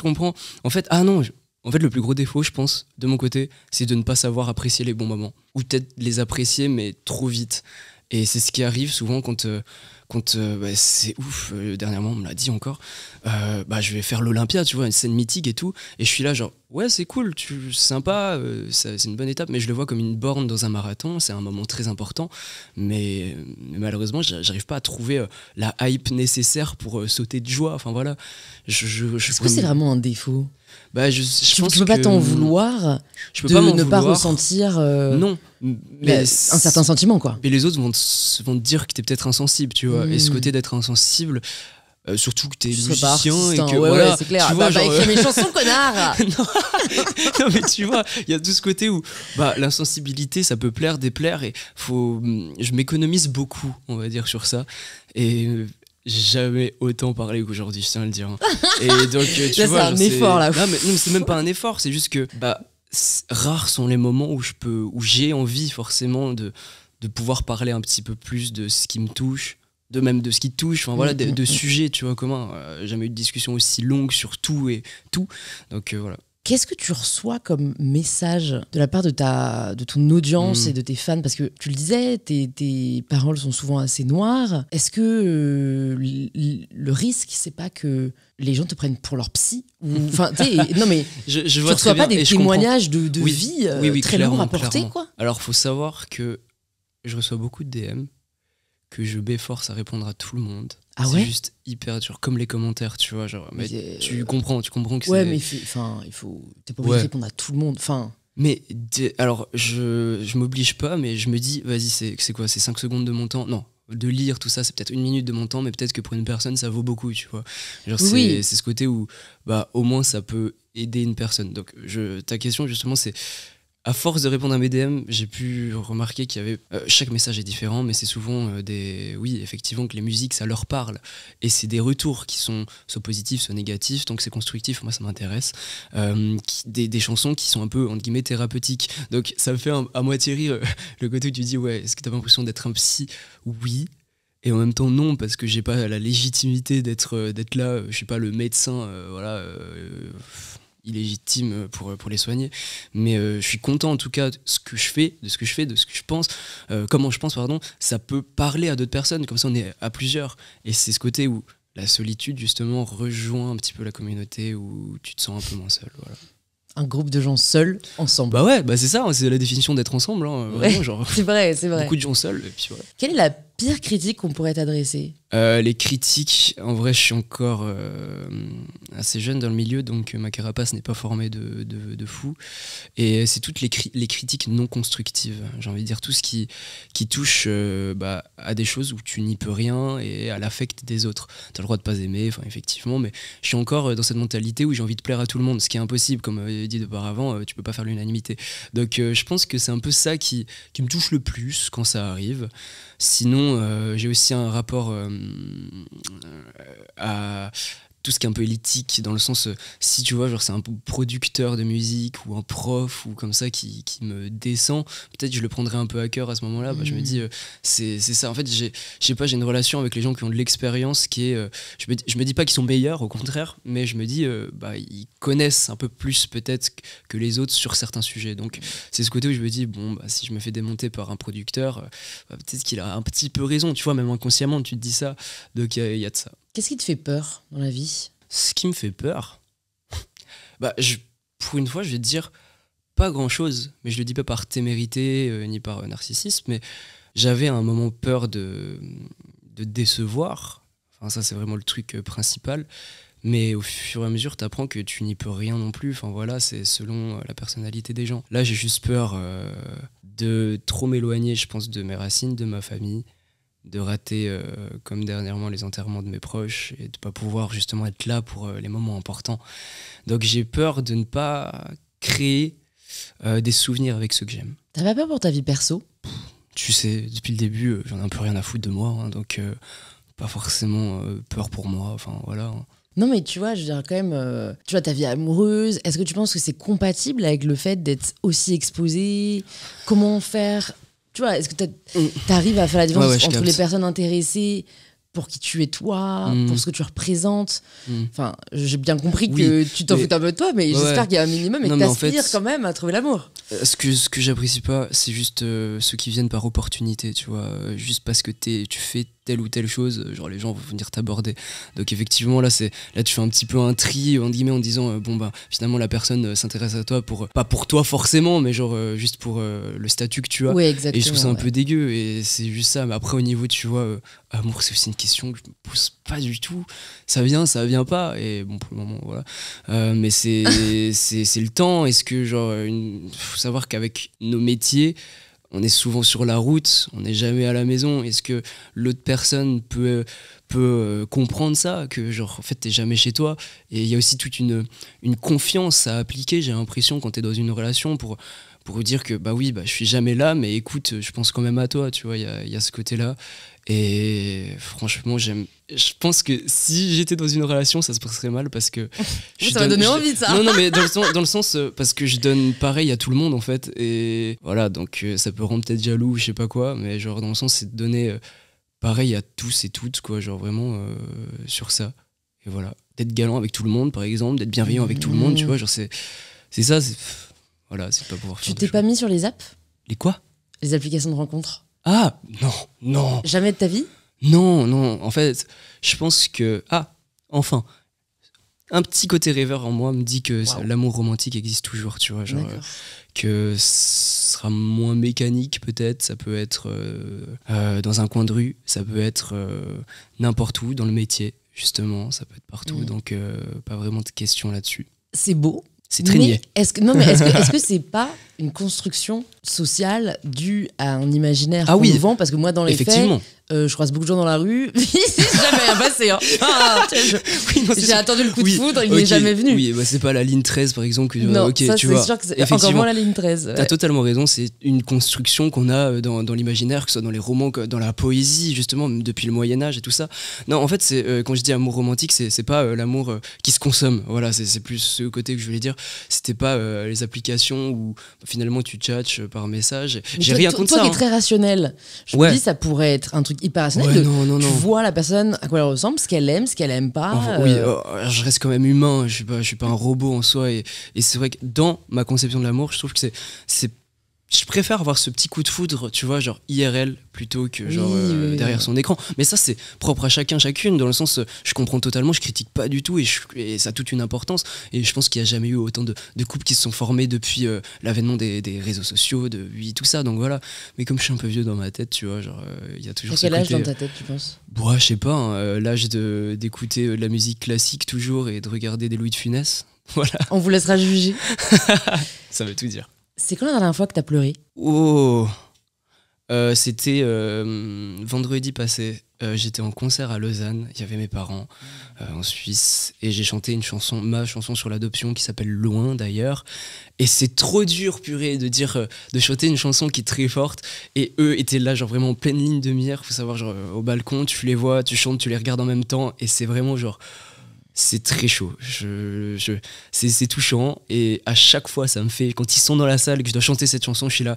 En fait, en fait, le plus gros défaut, je pense, de mon côté, c'est de ne pas savoir apprécier les bons moments. Ou peut-être les apprécier, mais trop vite. Et c'est ce qui arrive souvent quand c'est ouf, dernièrement on me l'a dit encore, je vais faire l'Olympia, tu vois, une scène mythique et tout, et je suis là genre, ouais c'est cool, sympa, c'est une bonne étape, mais je le vois comme une borne dans un marathon, c'est un moment très important, mais malheureusement j'arrive pas à trouver la hype nécessaire pour sauter de joie, enfin voilà. Est-ce que c'est vraiment un défaut? Je pense tu peux pas t'en vouloir je peux de pas m'en ne pas vouloir. ressentir Non, mais un certain sentiment, quoi. Mais les autres vont te dire que t'es peut-être insensible, tu vois. Et ce côté d'être insensible, surtout que t'es musicien et que voilà, ouais, c'est clair. tu vois, genre, écris mes chansons, connard. non mais tu vois, il y a tout ce côté où l'insensibilité ça peut plaire, déplaire, et je m'économise beaucoup, on va dire, sur ça. Et j'ai jamais autant parlé qu'aujourd'hui, je tiens à le dire. Hein. Et donc tu vois, c'est un effort là. Non mais c'est même pas un effort, c'est juste que rares sont les moments où j'ai envie forcément de pouvoir parler un petit peu plus de ce qui me touche, même de ce qui te touche, enfin voilà, de sujets, tu vois, communs. Jamais eu de discussion aussi longue sur tout et tout. Donc voilà. Qu'est-ce que tu reçois comme message de la part de ton audience et de tes fans? Parce que tu le disais, tes paroles sont souvent assez noires. Est-ce que le risque, c'est pas que les gens te prennent pour leur psy? Enfin, non mais je tu vois reçois très pas bien, des et je témoignages de Oui. vie Oui, très clairement, lourds à porter, clairement. quoi. Alors faut savoir que je reçois beaucoup de DM, que je m'efforce à répondre à tout le monde. Ah c'est ouais? juste hyper dur, comme les commentaires, tu vois, genre, mais tu comprends que ouais, c'est... mais il faut t'es pas obligé de répondre à tout le monde. Enfin, Mais alors, je m'oblige pas, mais je me dis, vas-y, c'est quoi, c'est 5 secondes de mon temps? Non, de lire tout ça, c'est peut-être 1 minute de mon temps, mais peut-être que pour une personne, ça vaut beaucoup, tu vois. Genre, Oui. c'est ce côté où, au moins, ça peut aider une personne. Donc, ta question, justement, c'est... À force de répondre à mes DM, j'ai pu remarquer qu'il y avait... chaque message est différent, mais c'est souvent oui, effectivement, que les musiques, ça leur parle. Et c'est des retours qui sont soit positifs, soit négatifs. Donc c'est constructif, moi ça m'intéresse. Des chansons qui sont un peu, entre guillemets, thérapeutiques. Donc ça me fait à moitié rire le côté où tu dis, ouais, est-ce que t'as pas l'impression d'être un psy? Oui. Et en même temps non, parce que j'ai pas la légitimité d'être là, je suis pas le médecin, illégitime pour les soigner, mais je suis content en tout cas de ce que je fais, de ce que je pense, comment je pense, pardon. Ça peut parler à d'autres personnes, comme ça on est à plusieurs, et c'est ce côté où la solitude justement rejoint un petit peu la communauté, où tu te sens un peu moins seul, voilà. Un groupe de gens seuls, ensemble. Bah ouais, c'est ça, c'est la définition d'être ensemble, hein, vraiment, genre, c'est vrai. beaucoup de gens seuls, et puis voilà. Quelle est la pire critique qu'on pourrait t'adresser? Les critiques, en vrai, je suis encore assez jeune dans le milieu, donc ma carapace n'est pas formée de fou. Et c'est toutes les critiques non constructives, j'ai envie de dire, tout ce qui touche à des choses où tu n'y peux rien et à l'affect des autres. T'as le droit de pas aimer, enfin effectivement, mais je suis encore dans cette mentalité où j'ai envie de plaire à tout le monde, ce qui est impossible, comme dit auparavant, tu peux pas faire l'unanimité. Donc je pense que c'est un peu ça qui me touche le plus quand ça arrive. Sinon, j'ai aussi un rapport à tout ce qui est un peu élitique, dans le sens, si tu vois, genre c'est un producteur de musique ou un prof ou comme ça qui me descend, peut-être je le prendrais un peu à cœur à ce moment-là. Je me dis, c'est ça. En fait, j'ai une relation avec les gens qui ont de l'expérience qui est, je me dis pas qu'ils sont meilleurs, au contraire, mais je me dis, ils connaissent un peu plus peut-être que les autres sur certains sujets. Donc c'est ce côté où je me dis, bon, si je me fais démonter par un producteur, peut-être qu'il a un petit peu raison, tu vois, même inconsciemment tu te dis ça. Donc il y a de ça. Qu'est-ce qui te fait peur dans la vie? Ce qui me fait peur, pour une fois, je vais te dire pas grand-chose, mais je le dis pas par témérité ni par narcissisme, mais j'avais à un moment peur de décevoir. Enfin, ça, c'est vraiment le truc principal. Mais au fur et à mesure, tu apprends que tu n'y peux rien non plus. Enfin voilà, c'est selon la personnalité des gens. Là, j'ai juste peur de trop m'éloigner, je pense, de mes racines, de ma famille, de rater comme dernièrement les enterrements de mes proches et de pas pouvoir justement être là pour les moments importants. Donc j'ai peur de ne pas créer des souvenirs avec ceux que j'aime. T'as pas peur pour ta vie perso? Tu sais, depuis le début, j'en ai un peu rien à foutre de moi, hein, donc pas forcément peur pour moi, enfin voilà. Hein. Non, mais tu vois, je veux dire, quand même, tu vois, ta vie amoureuse, est-ce que tu penses que c'est compatible avec le fait d'être aussi exposé? Comment faire? Tu vois, est-ce que t'arrives à faire la différence Ouais, entre les personnes intéressées pour qui tu es toi, pour ce que tu représentes? Enfin, j'ai bien compris que tu t'en fous un peu de toi, mais j'espère qu'il y a un minimum et que t'aspires quand même à trouver l'amour. Ce que j'apprécie pas, c'est juste ceux qui viennent par opportunité, tu vois, juste parce que tu fais telle ou telle chose, genre les gens vont venir t'aborder. Donc effectivement là tu fais un petit peu un tri entre guillemets en disant bon bah finalement la personne s'intéresse à toi pour pas pour toi forcément, mais genre juste pour le statut que tu as. Ouais, exactement, et je trouve ça un peu dégueu et c'est juste ça. Mais après au niveau tu vois amour, c'est aussi une question que je me pose pas du tout. Ça vient pas et bon pour le moment voilà. Mais c'est le temps. Est-ce que genre faut savoir qu'avec nos métiers on est souvent sur la route, on n'est jamais à la maison. Est-ce que l'autre personne peut comprendre ça, que genre en fait t'es jamais chez toi? Et il y a aussi toute une confiance à appliquer, j'ai l'impression, quand t'es dans une relation pour vous dire que bah oui, bah je suis jamais là, mais écoute, je pense quand même à toi, tu vois, il y a ce côté-là. Et franchement, je pense que si j'étais dans une relation, ça se passerait mal parce que ça m'a donné envie de ça. Non, mais dans le sens parce que je donne pareil à tout le monde en fait, et voilà, donc ça peut rendre peut-être jaloux, je sais pas quoi, mais genre dans le sens c'est de donner pareil à tous et toutes, quoi, genre vraiment sur ça. Et voilà, d'être galant avec tout le monde, par exemple, d'être bienveillant avec tout le monde, tu vois, genre c'est ça, voilà, c'est pas pouvoir faire. Tu t'es pas mis sur les apps? Les quoi? Les applications de rencontres? Ah, non. Jamais de ta vie? Non. En fait, je pense que... Ah, enfin. Un petit côté rêveur en moi me dit que l'amour romantique existe toujours, tu vois. Genre, que ce sera moins mécanique, peut-être. Ça peut être dans un coin de rue. Ça peut être n'importe où, dans le métier, justement. Ça peut être partout. Donc, pas vraiment de questions là-dessus. C'est beau. C'est très niais. Est-ce que c'est pas une construction sociale due à un imaginaire qu'on nous vend? Parce que moi, dans les faits, je croise beaucoup de gens dans la rue. C'est jamais rien passé. Hein. J'ai attendu le coup de foudre, il n'est jamais venu. Oui, bah, c'est pas la ligne 13, par exemple. Non, ça, c'est sûr que c'est encore moins la ligne 13. Ouais. T'as totalement raison, c'est une construction qu'on a dans l'imaginaire, que ce soit dans les romans, dans la poésie, justement, depuis le Moyen-Âge et tout ça. Non, en fait, quand je dis amour romantique, c'est pas l'amour qui se consomme. Voilà, c'est plus ce côté que je voulais dire. C'était pas les applications où finalement tu tchatches par message. J'ai rien contre ça. Toi qui es très rationnel, je me dis ça pourrait être un truc hyper rationnel. Non. Tu vois la personne, à quoi elle ressemble, ce qu'elle aime pas. Enfin, oui, je reste quand même humain, je suis pas un robot en soi. Et c'est vrai que dans ma conception de l'amour, je trouve que je préfère avoir ce petit coup de foudre, tu vois, genre IRL, plutôt que genre derrière son écran. Mais ça, c'est propre à chacune, dans le sens, je comprends totalement, je critique pas du tout, et ça a toute une importance. Et je pense qu'il y a jamais eu autant de couples qui se sont formés depuis l'avènement des réseaux sociaux, tout ça. Donc voilà. Mais comme je suis un peu vieux dans ma tête, tu vois, genre, il y a toujours ce côté... Quel âge dans ta tête, tu penses? Bon, je sais pas, hein, l'âge d'écouter de la musique classique toujours et de regarder des Louis de Funès. Voilà. On vous laissera juger. Ça veut tout dire. C'est quand la dernière fois que t'as pleuré? C'était vendredi passé. J'étais en concert à Lausanne. Il y avait mes parents en Suisse. Et j'ai chanté ma chanson sur l'adoption qui s'appelle Loin d'ailleurs. Et c'est trop dur, purée, de chanter une chanson qui est très forte. Et eux étaient là, genre vraiment en pleine ligne de mire. Faut savoir, genre au balcon, tu les vois, tu chantes, tu les regardes en même temps. Et c'est vraiment genre... C'est très chaud, c'est touchant, et à chaque fois ça me fait, quand ils sont dans la salle et que je dois chanter cette chanson, je suis là,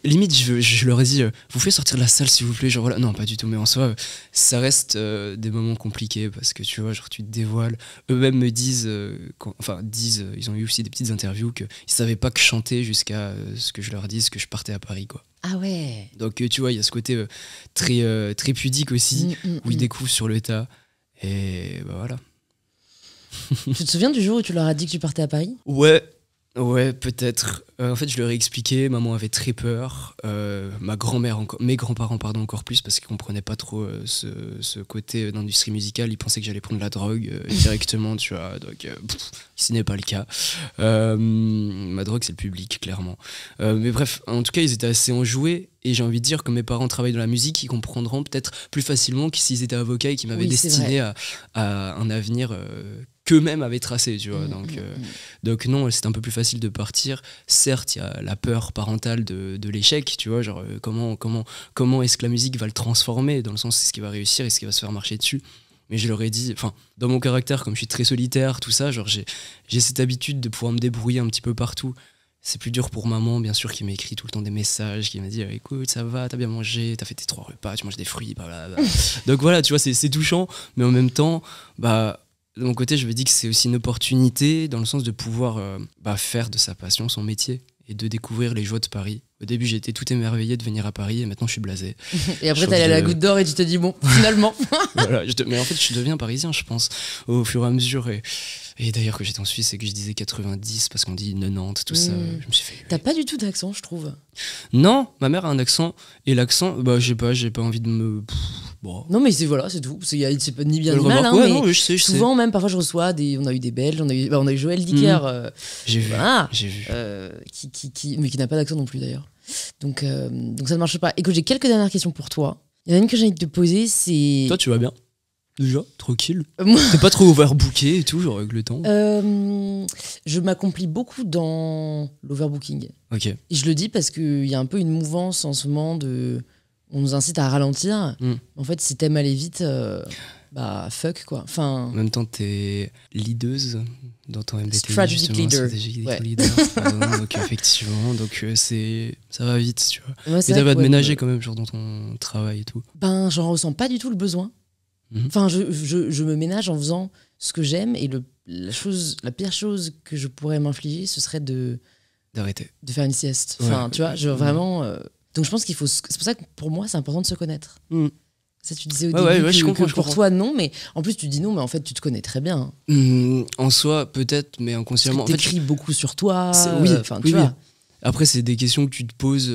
limite je leur ai dit, vous pouvez sortir de la salle s'il vous plaît, genre voilà, non pas du tout, mais en soi ça reste des moments compliqués parce que tu vois, genre tu te dévoiles, eux-mêmes me disent, ils ont eu aussi des petites interviews qu'ils savaient pas que chanter jusqu'à ce que je leur dise que je partais à Paris, quoi. Ah ouais. Donc tu vois, il y a ce côté très pudique aussi, où ils découvrent sur le tas, et bah voilà. Tu te souviens du jour où tu leur as dit que tu partais à Paris? Ouais, peut-être. En fait, je leur ai expliqué, maman avait très peur, ma grand-mère, mes grands-parents, pardon, encore plus, parce qu'ils comprenaient pas trop ce côté d'industrie musicale. Ils pensaient que j'allais prendre la drogue directement, tu vois, donc ce n'est pas le cas. Ma drogue, c'est le public, clairement. Mais bref, en tout cas, ils étaient assez enjoués, et j'ai envie de dire que mes parents travaillent dans la musique, ils comprendront peut-être plus facilement que s'ils étaient avocats et qu'ils m'avaient destiné à un avenir qu'eux-mêmes avaient tracé, tu vois. Donc non, c'est un peu plus facile de partir. Certes, il y a la peur parentale de l'échec, tu vois, genre comment est-ce que la musique va le transformer, dans le sens est-ce qu'il va réussir, est-ce qu'il va se faire marcher dessus. Mais je leur ai dit, enfin, dans mon caractère, comme je suis très solitaire, tout ça, genre j'ai cette habitude de pouvoir me débrouiller un petit peu partout. C'est plus dur pour maman, bien sûr, qui m'écrit tout le temps des messages, qui m'a dit écoute, ça va, t'as bien mangé, t'as fait tes 3 repas, tu manges des fruits, blablabla. Donc voilà, tu vois, c'est touchant, mais en même temps, bah, de mon côté, je me dis que c'est aussi une opportunité dans le sens de pouvoir faire de sa passion son métier et de découvrir les joies de Paris. Au début, j'étais tout émerveillé de venir à Paris et maintenant je suis blasé. Et après, t'es allé à la Goutte d'Or et tu te dis bon, finalement. Voilà, mais en fait, je deviens parisien, je pense, au fur et à mesure. Et d'ailleurs, quand j'étais en Suisse et que je disais 90 parce qu'on dit 90, tout ça, je me suis fait. T'as pas du tout d'accent, je trouve. Non, ma mère a un accent. Et l'accent, bah, j'ai pas envie de me. Bon. Non, mais c'est voilà, c'est tout. C'est pas ni bien ni mal. Hein, ouais, mais non, je sais. souvent, même parfois, je reçois on a eu des Belges, on a eu Joël Dicker. J'ai vu. Voilà, j'ai vu. Mais qui n'a pas d'accent non plus d'ailleurs. Donc ça ne marche pas. Écoute, j'ai quelques dernières questions pour toi. Il y en a une que j'ai envie de te poser, c'est. Toi, tu vas bien? Déjà, tranquille. Moi, T'es pas trop overbooké et tout, genre avec le temps. je m'accomplis beaucoup dans l'overbooking. Ok. Et je le dis parce qu'il y a un peu une mouvance en ce moment on nous incite à ralentir. En fait, si t'aimes aller vite, bah fuck quoi. Enfin. En même temps, t'es leaduse dans ton MBTI. Strategic leader. Strategic Ouais. leader. Donc effectivement, ça va vite, tu vois. Ouais, Et ça va te ménager quand même, genre dans ton travail et tout. Ben, j'en ressens pas du tout le besoin. Enfin, je me ménage en faisant ce que j'aime et la pire chose que je pourrais m'infliger, ce serait d'arrêter. De faire une sieste. Enfin, Ouais. tu vois, vraiment. Donc je pense qu'il faut. C'est pour ça que pour moi, c'est important de se connaître. Ça, tu disais au début je comprends, que pour toi, non, mais en plus, tu dis non, mais en fait, tu te connais très bien. En soi, peut-être, mais inconsciemment. Parce que t'écris beaucoup sur toi. Oui, tu vois. Après, c'est des questions que tu te poses.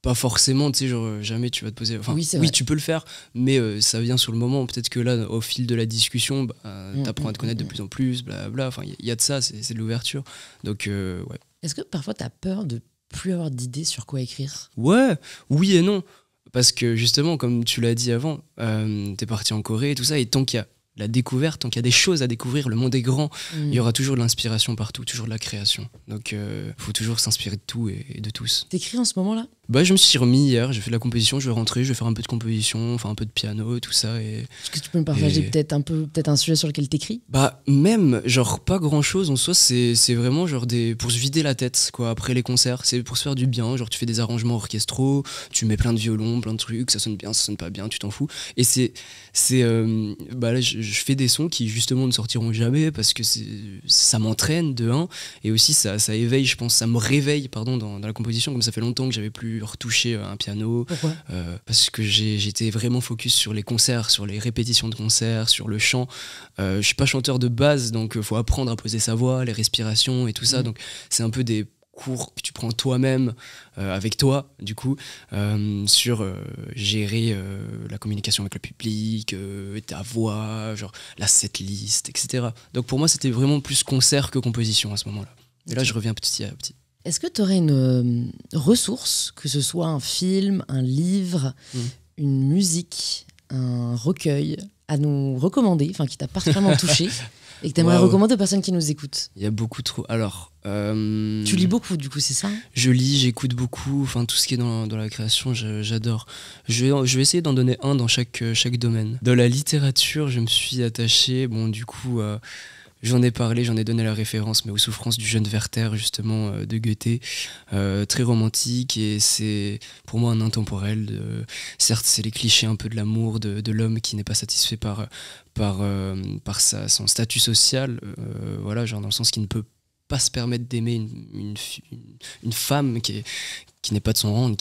Pas forcément, tu sais, genre jamais tu vas te poser. Enfin, oui, tu peux le faire, mais ça vient sur le moment. Peut-être que là, au fil de la discussion, t'apprends à te connaître de plus en plus, blablabla. Enfin, il y a de ça, c'est de l'ouverture. Donc, ouais. Est-ce que parfois t'as peur de plus avoir d'idées sur quoi écrire? Ouais, oui et non. Parce que justement, comme tu l'as dit avant, t'es parti en Corée et tout ça, et tant qu'il y a la découverte, tant qu'il y a des choses à découvrir, le monde est grand, il y aura toujours de l'inspiration partout, toujours de la création. Donc, faut toujours s'inspirer de tout et de tous. T'écris en ce moment-là? Bah, je me suis remis hier, j'ai fait de la composition, je vais rentrer, je vais faire un peu de composition, enfin un peu de piano, tout ça. Est-ce que tu peux me partager peut-être un sujet sur lequel t'écris? Bah, même, genre, pas grand-chose en soi, c'est vraiment genre pour se vider la tête, quoi, après les concerts, c'est pour se faire du bien, genre tu fais des arrangements orchestraux, tu mets plein de violons, plein de trucs, ça sonne bien, ça sonne pas bien, tu t'en fous. Et bah là, je fais des sons qui justement ne sortiront jamais parce que ça m'entraîne de un, et aussi ça éveille, je pense, ça me réveille, pardon, dans la composition, comme ça fait longtemps que j'avais plus retouché un piano. Pourquoi? Parce que j'étais vraiment focus sur les concerts, sur les répétitions de concerts, sur le chant. Je suis pas chanteur de base, donc faut apprendre à poser sa voix, les respirations et tout ça. Donc c'est un peu des cours que tu prends toi-même avec toi, du coup, sur gérer la communication avec le public, ta voix, genre la setlist, etc. Donc pour moi, c'était vraiment plus concert que composition à ce moment-là. Et là, je reviens petit à petit. Est-ce que tu aurais une ressource, que ce soit un film, un livre, une musique, un recueil, à nous recommander, enfin qui t'a particulièrement touché et que tu aimerais recommander aux personnes qui nous écoutent? Il y a beaucoup trop. Alors, tu lis beaucoup, du coup, c'est ça? Je lis, j'écoute beaucoup, enfin tout ce qui est dans la création, j'adore. Je vais essayer d'en donner un dans chaque domaine. Dans la littérature, je me suis attaché, bon du coup, j'en ai parlé, j'en ai donné la référence, mais aux souffrances du jeune Werther, justement, de Goethe, très romantique, et c'est pour moi un intemporel. Certes, c'est les clichés un peu de l'amour, de l'homme qui n'est pas satisfait par son statut social, voilà, genre dans le sens qu'il ne peut pas se permettre d'aimer une femme qui n'est pas de son rang,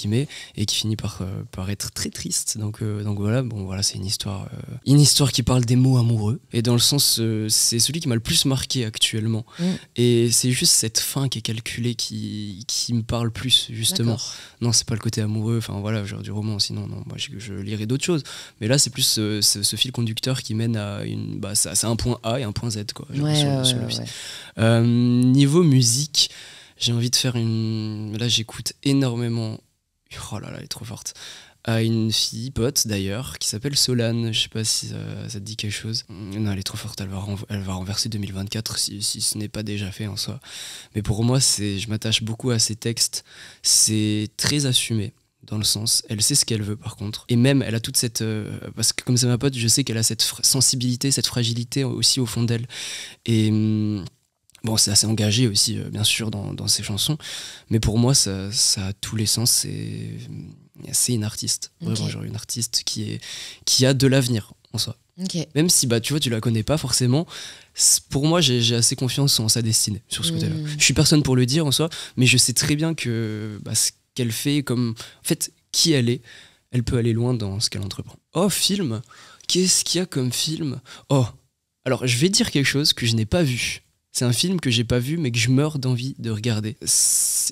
et qui finit par être très triste. Donc voilà, c'est une histoire qui parle des mots amoureux. Et dans le sens, c'est celui qui m'a le plus marqué actuellement. Et c'est juste cette fin qui est calculée qui me parle plus, justement. D'accord. Non, c'est pas le côté amoureux, enfin voilà, genre du roman, sinon non, moi je lirais d'autres choses. Mais là, c'est plus ce fil conducteur qui mène à c'est un point A et un point Z, quoi. Sur le fil. Niveau musique, j'ai envie de faire là, j'écoute énormément. Oh là là, elle est trop forte. À une fille, pote d'ailleurs, qui s'appelle Solane. Je sais pas si ça te dit quelque chose. Non, elle est trop forte. Elle va renverser 2024 si ce n'est pas déjà fait en soi. Mais pour moi, je m'attache beaucoup à ses textes. C'est très assumé. dans le sens, elle sait ce qu'elle veut par contre. Et même, elle a toute cette... parce que comme c'est ma pote, je sais qu'elle a cette sensibilité, cette fragilité aussi au fond d'elle. Et bon, c'est assez engagé aussi, bien sûr, dans ses chansons. Mais pour moi, ça a tous les sens. C'est une artiste. Vraiment, genre une artiste qui a de l'avenir en soi. Okay. Même si tu vois, tu la connais pas forcément, pour moi j'ai assez confiance en sa destinée sur ce côté-là. Je suis personne pour le dire en soi, mais je sais très bien que ce qu'elle fait, comme en fait qui elle peut aller loin dans ce qu'elle entreprend. Oh, film, qu'est-ce qu'il y a comme film? Oh, alors je vais dire quelque chose que je n'ai pas vu. C'est un film que j'ai pas vu mais que je meurs d'envie de regarder.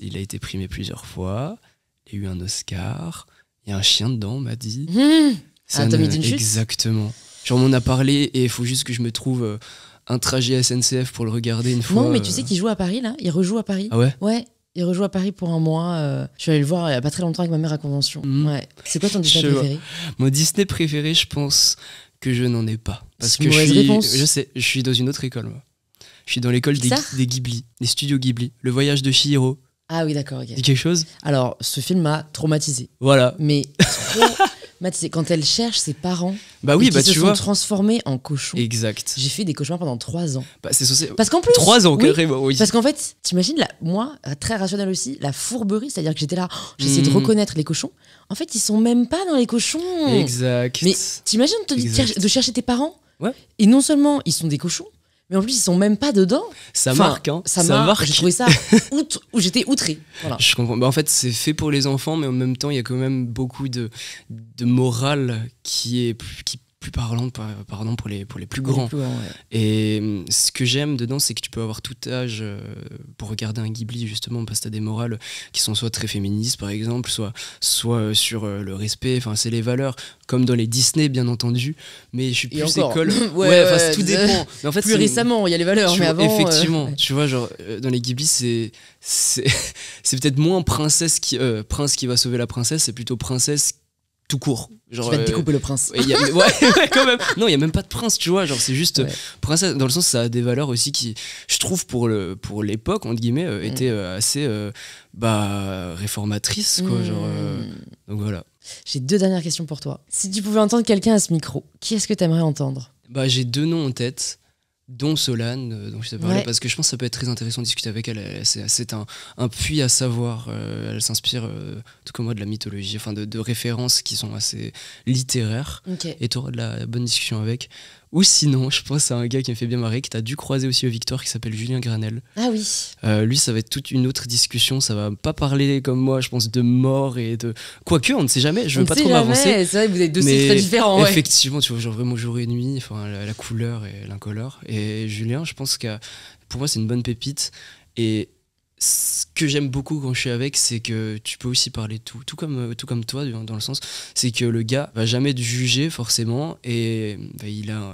Il a été primé plusieurs fois, il y a eu un Oscar, il y a un chien dedans, on m'a dit. Tommy Dinchus. Exactement. Genre on en a parlé et il faut juste que je me trouve un trajet SNCF pour le regarder une fois. Non, mais tu sais qu'il joue à Paris là. Il rejoue à Paris. Ah ouais? Ouais. Il rejoue à Paris pour un mois. Je suis allée le voir il y a pas très longtemps avec ma mère à Convention. Ouais. C'est quoi ton Disney préféré? Mon Disney préféré, je pense que je n'en ai pas. Parce que je sais, je suis dans une autre école moi. Je suis dans l'école des Ghibli, des studios Ghibli. Le voyage de Chihiro. Ah oui, d'accord. Okay. Dis quelque chose? Alors, ce film m'a traumatisé. Voilà. Mais traumatisé. Quand elle cherche ses parents, qui se sont transformés en cochons. Exact. J'ai fait des cauchemars pendant 3 ans. C'est censé... Parce qu'en plus... 3 ans, carrément, oui. Parce qu'en fait, t'imagines, moi, très rationnel aussi, la fourberie, c'est-à-dire que j'étais là, j'essayais de reconnaître les cochons. En fait, ils sont même pas dans les cochons. Exact. Mais t'imagines de chercher tes parents? Ouais. Et non seulement ils sont des cochons, mais en plus ils sont même pas dedans. Ça marque, hein. Ça marque. J'ai trouvé ça j'étais outrée. Voilà. Je comprends. En fait, c'est fait pour les enfants, mais en même temps, il y a quand même beaucoup de morale qui est plus parlant pour les plus grands. Et ce que j'aime dedans, c'est que tu peux avoir tout âge pour regarder un Ghibli, justement, parce que tu as des morales qui sont soit très féministes, par exemple, soit sur le respect, enfin, c'est les valeurs, comme dans les Disney, bien entendu, mais je suis plus école. Tout dépend. Mais en fait, plus récemment, il y a les valeurs, mais avant... Effectivement, tu vois, genre, dans les Ghibli, c'est peut-être moins prince qui va sauver la princesse, c'est plutôt princesse tout court. Genre, tu vas te découper le prince. Ouais, quand même. Non, il y a même pas de prince, tu vois. Genre, c'est juste princesse. Dans le sens, ça a des valeurs aussi qui, je trouve, pour l'époque, entre guillemets, étaient assez réformatrices, quoi. Genre, donc voilà. J'ai 2 dernières questions pour toi. Si tu pouvais entendre quelqu'un à ce micro, qui est-ce que tu aimerais entendre? J'ai 2 noms en tête, dont Solane, dont je t'ai parlé, parce que je pense que ça peut être très intéressant de discuter avec elle. C'est un puits à savoir. Elle s'inspire, tout comme moi, de la mythologie, enfin de références qui sont assez littéraires. Okay. Et tu auras de la bonne discussion avec. Ou sinon, je pense à un gars qui me fait bien marrer, que tu as dû croiser aussi au Victor, qui s'appelle Julien Granel. Ah oui. Lui, ça va être toute une autre discussion. Ça va pas parler comme moi, je pense, de mort et de... Quoique, on ne sait jamais. Je veux pas trop m'avancer. C'est vrai que vous avez 2 styles très différents. Effectivement, tu vois, genre vraiment jour et nuit, enfin, la couleur et l'incolore. Et Julien, je pense que pour moi, c'est une bonne pépite. Et ce que j'aime beaucoup quand je suis avec, c'est que tu peux aussi parler tout comme toi, dans le sens, c'est que le gars va jamais te juger forcément, et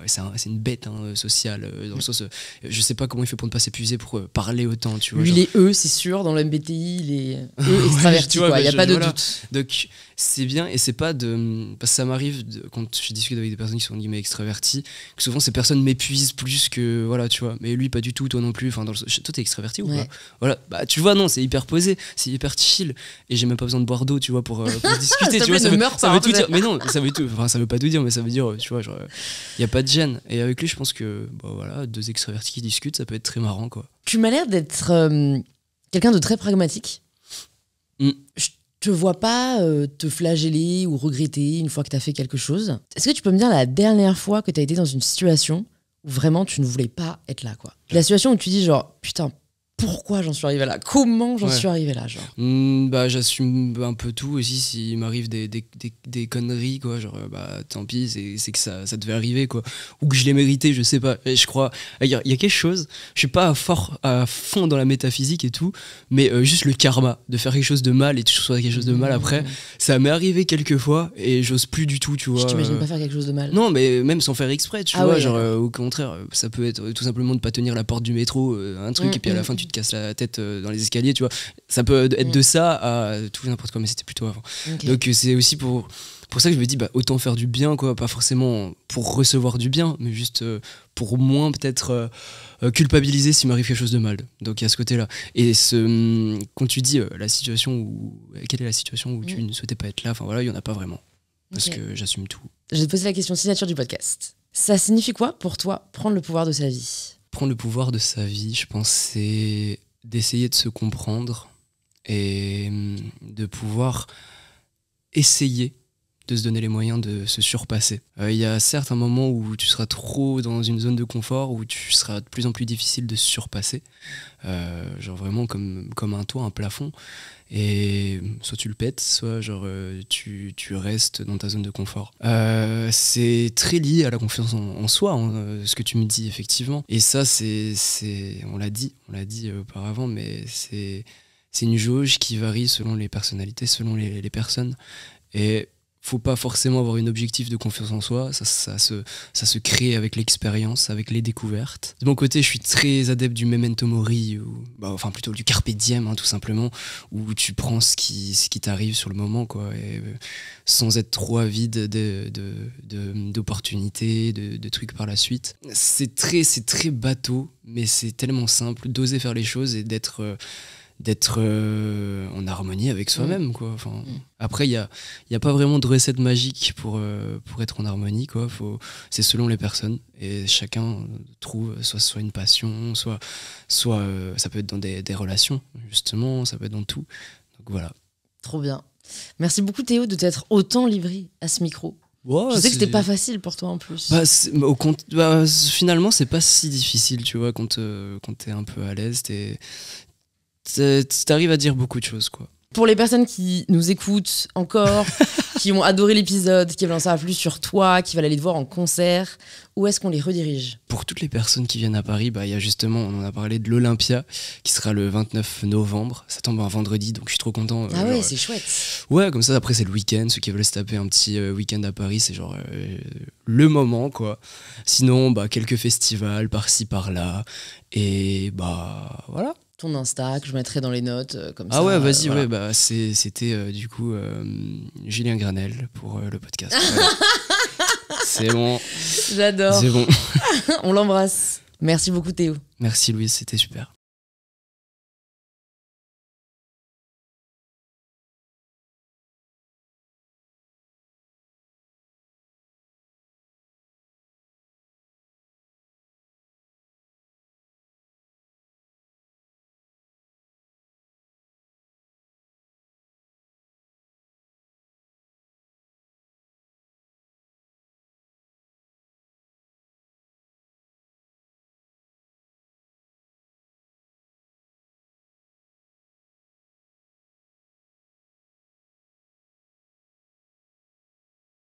c'est une bête sociale, dans le sens, je sais pas comment il fait pour ne pas s'épuiser pour parler autant, tu vois. Lui, il est c'est sûr, dans le MBTI, il est extraverti, quoi, il n'y a pas de doute. Donc c'est bien, et c'est pas de... Parce que ça m'arrive, quand je discute avec des personnes qui sont guillemets extraverties, que souvent ces personnes m'épuisent plus que... Voilà, tu vois. Mais lui, pas du tout, toi non plus. Enfin, toi, t'es extraverti ou pas? Voilà. Bah, tu vois, non, c'est hyper posé, c'est hyper chill. Et j'ai même pas besoin de boire d'eau, tu vois, pour discuter. Tu vois, ça veut tout dire. Mais non, ça veut tout... Enfin, ça veut pas tout dire, mais ça veut dire, tu vois, genre... Il y a pas de gêne. Et avec lui, je pense que, voilà, 2 extravertis qui discutent, ça peut être très marrant, quoi. Tu m'as l'air d'être quelqu'un de très pragmatique. Je te vois pas te flageller ou regretter une fois que t'as fait quelque chose. Est-ce que tu peux me dire la dernière fois que t'as été dans une situation où vraiment tu ne voulais pas être là, quoi? La situation où tu dis genre, putain, pourquoi j'en suis arrivé là? Comment j'en suis arrivé là, genre? J'assume un peu tout aussi. S'il m'arrive des conneries, quoi, genre tant pis, c'est que ça devait arriver, quoi, ou que je l'ai mérité, je sais pas. Et je crois il y a quelque chose, je suis pas à fond dans la métaphysique et tout, mais juste le karma, de faire quelque chose de mal et de faire quelque chose de mal après, ça m'est arrivé quelques fois et j'ose plus du tout, tu vois. Je t'imagine pas faire quelque chose de mal. Non, mais même sans faire exprès, tu vois, genre au contraire, ça peut être tout simplement de pas tenir la porte du métro, un truc, et puis à la fin tu te casses la tête dans les escaliers, tu vois. Ça peut être de ça à tout n'importe quoi, mais c'était plutôt avant. Okay. Donc c'est aussi pour pour ça que je me dis, autant faire du bien, quoi, pas forcément pour recevoir du bien, mais juste pour moins peut-être culpabiliser s'il m'arrive quelque chose de mal. Donc il y a ce côté-là. Et quand tu dis la situation quelle est la situation où tu ne souhaitais pas être là, enfin voilà, il n'y en a pas vraiment. Parce que j'assume tout. Je vais te poser la question signature du podcast. Ça signifie quoi pour toi prendre le pouvoir de sa vie ? Prendre le pouvoir de sa vie, je pense, c'est d'essayer de se comprendre et de pouvoir essayer de se donner les moyens de se surpasser. Il y a certes un moment où tu seras trop dans une zone de confort, où tu seras de plus en plus difficile de se surpasser, genre vraiment comme un toit, un plafond, et soit tu le pètes, soit genre tu restes dans ta zone de confort. C'est très lié à la confiance en soi, ce que tu me dis effectivement, et ça on l'a dit auparavant, mais c'est une jauge qui varie selon les personnalités, selon les personnes, et faut pas forcément avoir un objectif de confiance en soi, ça se crée avec l'expérience, avec les découvertes. De mon côté, je suis très adepte du memento mori, enfin plutôt du carpe diem, tout simplement, où tu prends ce qui t'arrive sur le moment, quoi, et sans être trop avide d'opportunités, de trucs par la suite. C'est très bateau, mais c'est tellement simple d'oser faire les choses et d'être en harmonie avec soi-même, quoi. Enfin, après, il y a pas vraiment de recette magique pour être en harmonie, quoi. C'est selon les personnes, et chacun trouve soit une passion, soit ça peut être dans des relations, justement, ça peut être dans tout. Donc voilà. Trop bien. Merci beaucoup Théo de t'être autant livré à ce micro. Wow, je sais que c'était pas facile pour toi en plus. Finalement, c'est pas si difficile, tu vois, quand t'es un peu à l'aise, t'arrives à dire beaucoup de choses, quoi. Pour les personnes qui nous écoutent encore, qui ont adoré l'épisode, qui veulent en savoir plus sur toi, qui veulent aller te voir en concert, où est-ce qu'on les redirige ? Pour toutes les personnes qui viennent à Paris, il y a justement, on en a parlé, de l'Olympia, qui sera le 29 novembre. Ça tombe un vendredi, donc je suis trop content. Ah ouais, c'est chouette. Ouais, comme ça, après c'est le week-end. Ceux qui veulent se taper un petit week-end à Paris, c'est genre le moment, quoi. Sinon, quelques festivals par-ci, par-là. Et voilà. Ton Insta, que je mettrai dans les notes, comme ça. Ah ouais, vas-y, voilà. ouais, c'était du coup Julien Granel pour le podcast. Voilà. C'est bon. J'adore. C'est bon. On l'embrasse. Merci beaucoup Théo. Merci Louise, c'était super.